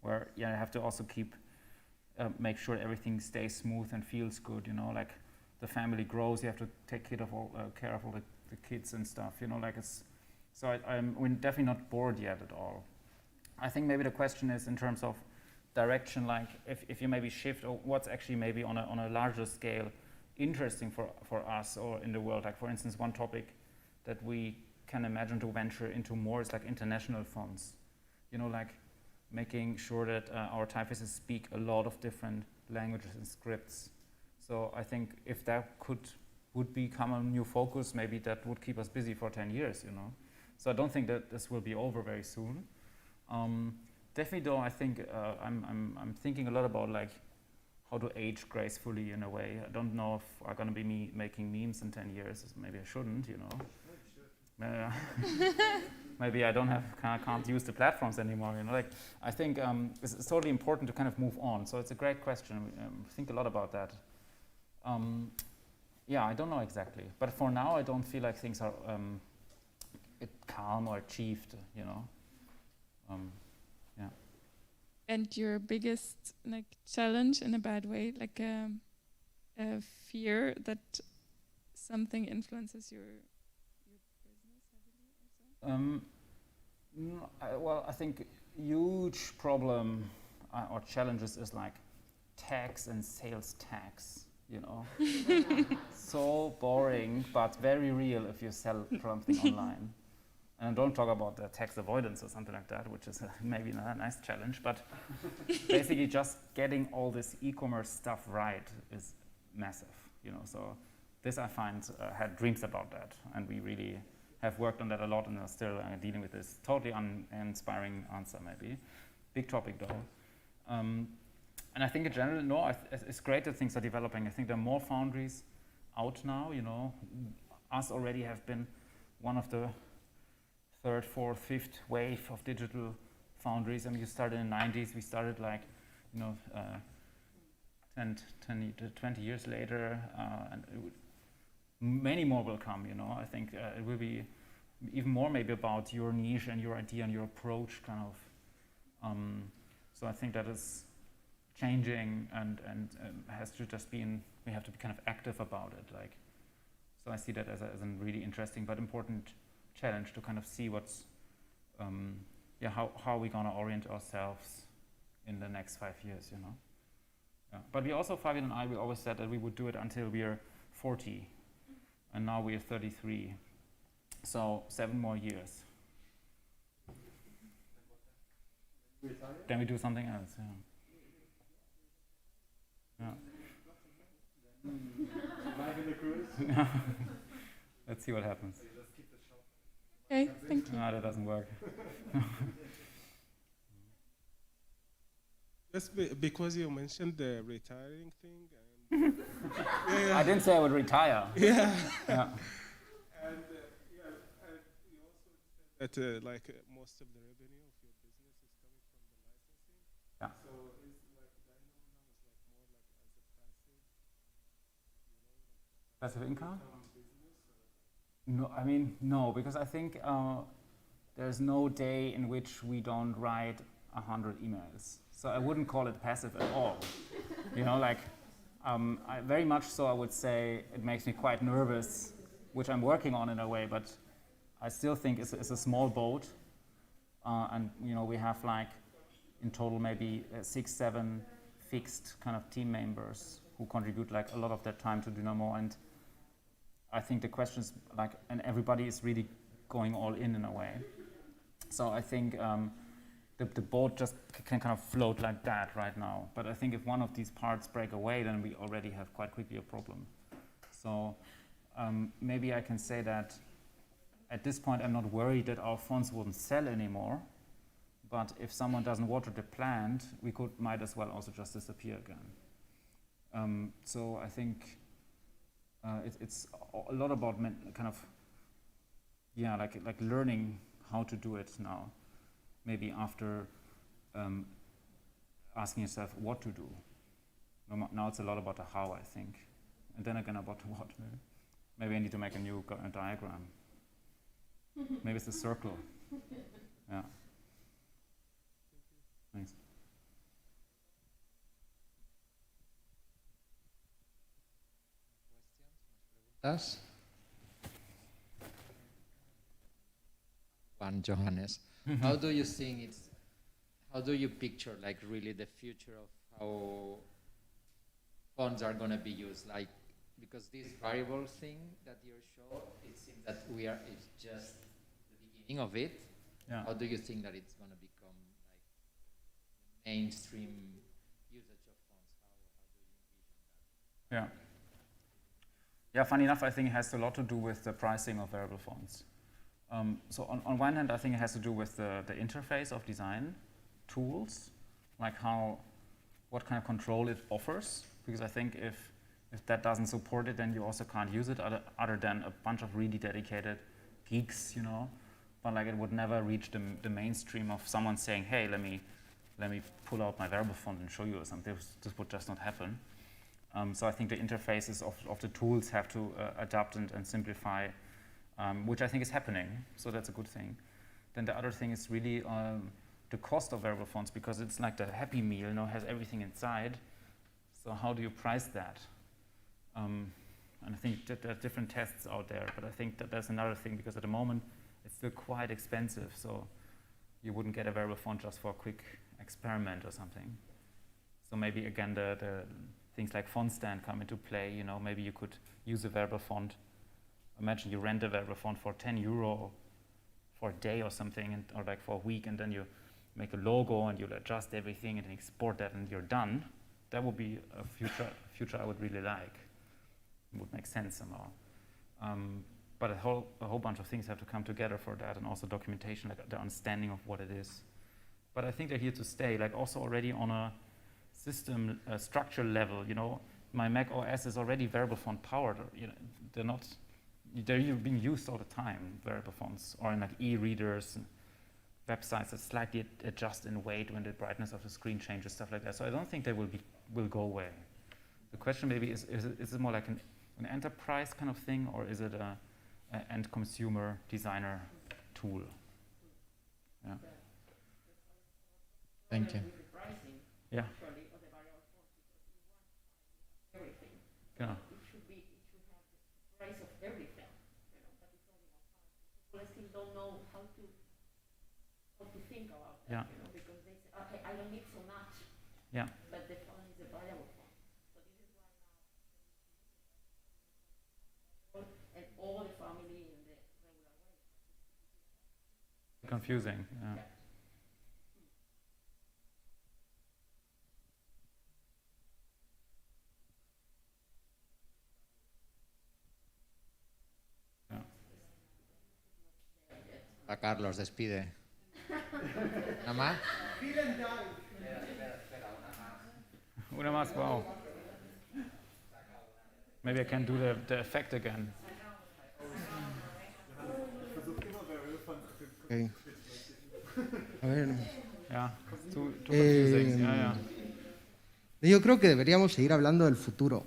where I have to also make sure everything stays smooth and feels good. Like the family grows, you have to take care of all the kids and stuff. Like it's. So we're definitely not bored yet at all. I think maybe the question is in terms of direction, like if you maybe shift, or what's actually maybe on a larger scale interesting for us or in the world. Like for instance, one topic that we can imagine to venture into more is like international fonts. Like making sure that our typefaces speak a lot of different languages and scripts. So I think if that would become a new focus, maybe that would keep us busy for 10 years, So I don't think that this will be over very soon. Definitely though, I think I'm thinking a lot about like how to age gracefully in a way. I don't know if I'm going to be making memes in 10 years. Maybe I shouldn't, Maybe I can't use the platforms anymore, Like I think it's totally important to kind of move on. So it's a great question. Think a lot about that. I don't know exactly. But for now, I don't feel like things are calm or achieved, And your biggest like challenge in a bad way, like fear that something influences your business heavily or so? Well, I think huge problem or challenges is like tax and sales tax, you know. So boring, but very real if you sell something online. And don't talk about the tax avoidance or something like that, which is maybe a nice challenge, but basically just getting all this e-commerce stuff right is massive, you know. So this I find had dreams about that, and we really have worked on that a lot and are still dealing with this. Totally uninspiring answer maybe. Big topic though. And I think in general, no, it's great that things are developing. I think there are more foundries out now, you know. Us already have been one of the third, fourth, fifth wave of digital foundries. I mean, you started in the 90s, we started like, you know, 20 years later, and many more will come, you know. I think it will be even more maybe about your niche and your idea and your approach kind of. So I think that is changing and has to just be we have to be kind of active about it. Like, so I see that as a really interesting but important challenge to kind of see what's, how are we gonna orient ourselves in the next 5 years, you know? Yeah. But we also, Fabian and I, we always said that we would do it until we are 40, and now we are 33, so 7 more years. Then we do something else, yeah. Live in the cruise? Let's see what happens. Okay, thank you. No, that doesn't work. Just because you mentioned the retiring thing. And I didn't say I would retire. Yeah. Yeah. And you also said that most of the revenue of your business is coming from the licensing. Yeah. So is like Dynamo now is like more like as a passive, Passive income? business? No, I mean, no, because I think there's no day in which we don't write 100 emails. So I wouldn't call it passive at all. You know, like, I very much so I would say it makes me quite nervous, which I'm working on in a way, but I still think it's a small boat. And, you know, we have like, in total maybe 6, 7 fixed kind of team members who contribute like a lot of their time to Dynamo. And I think the questions like, and everybody is really going all in a way. So I think the boat just can kind of float like that right now. But I think if one of these parts break away, then we already have quite quickly a problem. So maybe I can say that at this point, I'm not worried that our fonts wouldn't sell anymore. But if someone doesn't water the plant, we might as well also just disappear again. So I think it's a lot about like learning how to do it now. Maybe after asking yourself what to do. Now it's a lot about the how, I think. And then again about the what. Maybe I need to make a new diagram. Maybe it's a circle. Yeah. Thanks. Us? One, Johannes. How do you think how do you picture like really the future of how fonts are going to be used? Like, because this variable thing that you show, it seems that it's just the beginning of it. Yeah. How do you think that it's going to become like mainstream usage of fonts? How do you envision that? Yeah. Yeah, funny enough, I think it has a lot to do with the pricing of variable fonts. So on one hand, I think it has to do with the interface of design tools, like what kind of control it offers. Because I think if that doesn't support it, then you also can't use it other than a bunch of really dedicated geeks, you know. But like it would never reach the mainstream of someone saying, hey, let me pull out my variable font and show you or something. This would just not happen. So I think the interfaces of the tools have to adapt and simplify, which I think is happening. So that's a good thing. Then the other thing is really the cost of variable fonts, because it's like the Happy Meal, you know, has everything inside. So how do you price that? And I think that there are different tests out there, but I think that there's another thing, because at the moment it's still quite expensive, so you wouldn't get a variable font just for a quick experiment or something. So maybe again the things like font stand come into play. You know, maybe you could use a variable font. Imagine you rent a variable font for €10 for a day or something, and, or like for a week, and then you make a logo and you'll adjust everything and then export that and you're done. That would be a future I would really like. It would make sense somehow. But a whole bunch of things have to come together for that, and also documentation, like the understanding of what it is. But I think they're here to stay, like also already on a system structure level. You know, my Mac OS is already variable font powered. You know, they're being used all the time, variable fonts, or in like e-readers, websites that slightly adjust in weight when the brightness of the screen changes, stuff like that. So I don't think they will go away. The question maybe is it more like an enterprise kind of thing, or is it a end consumer designer tool? Yeah. Thank you. Yeah. It Yeah. should have the price of everything, you know, but it's only one part. People still don't know how to think about that, Yeah. you know, because they say, okay, I don't need so much. Yeah. But the font is a variable font. So this is why now and all the family in the regular way. Confusing. Yeah. A Carlos, despide. ¿Nada más? Una más, wow. Maybe I can do the effect again. Okay. A ver. Yeah, too confusing. Yeah. Yo creo que deberíamos seguir hablando del futuro,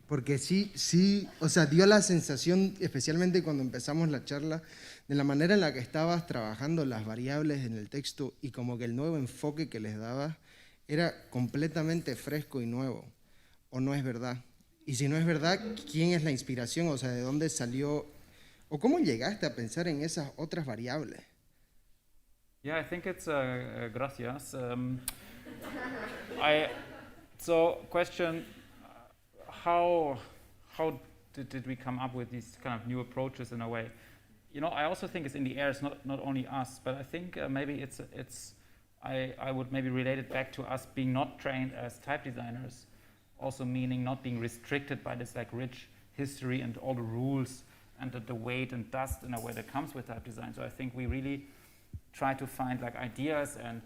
porque sí, o sea, dio la sensación, especialmente cuando empezamos la charla, de la manera en la que estabas trabajando las variables en el texto y como que el nuevo enfoque que les dabas era completamente fresco y nuevo, ¿o no es verdad? Y si no es verdad, ¿quién es la inspiración? O sea, ¿de dónde salió? ¿O cómo llegaste a pensar en esas otras variables? Yeah, I think it's gracias. So question, how did we come up with these kind of new approaches in a way? You know, I also think it's in the air. It's not only us, but I think maybe I would maybe relate it back to us being not trained as type designers, also meaning not being restricted by this like rich history and all the rules and the weight and dust in a way that comes with type design. So I think we really try to find like ideas and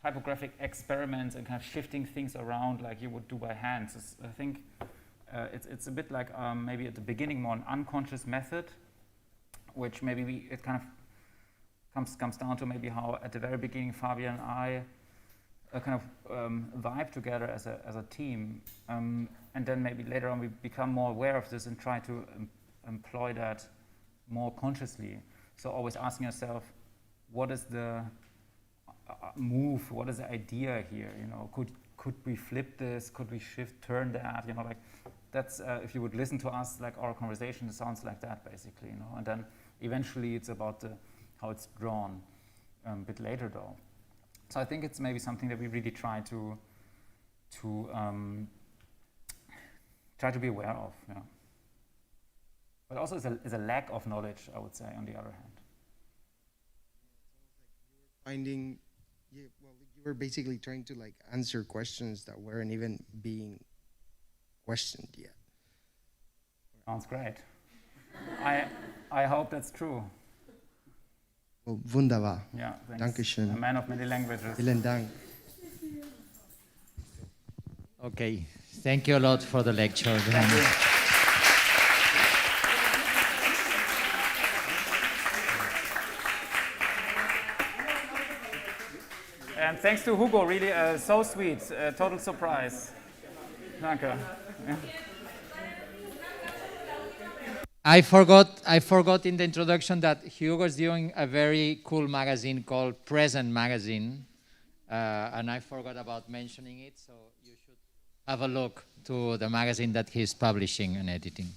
typographic experiments and kind of shifting things around like you would do by hand. So I think it's a bit like maybe at the beginning more an unconscious method, which maybe it kind of comes down to maybe how at the very beginning Fabian and I kind of vibe together as a team, and then maybe later on we become more aware of this and try to employ that more consciously. So always asking yourself, what is the move? What is the idea here? You know, could we flip this? Could we turn that? You know, like that's if you would listen to us, like our conversation, it sounds like that basically. You know, and then eventually it's about how it's drawn a bit later though. So I think it's maybe something that we really try to be aware of. Yeah. But also is a lack of knowledge, I would say, on the other hand. Finding, you were basically trying to like answer questions that weren't even being questioned yet. Sounds great. I hope that's true. Well, wunderbar. Yeah, thanks. Dankeschön. A man of many languages. Vielen Dank. Okay, thank you a lot for the lecture. Thank you. And thanks to Hugo, really so sweet, total surprise. Danke. Yeah. I forgot in the introduction that Hugo is doing a very cool magazine called Present Magazine, and I forgot about mentioning it, so you should have a look to the magazine that he's publishing and editing.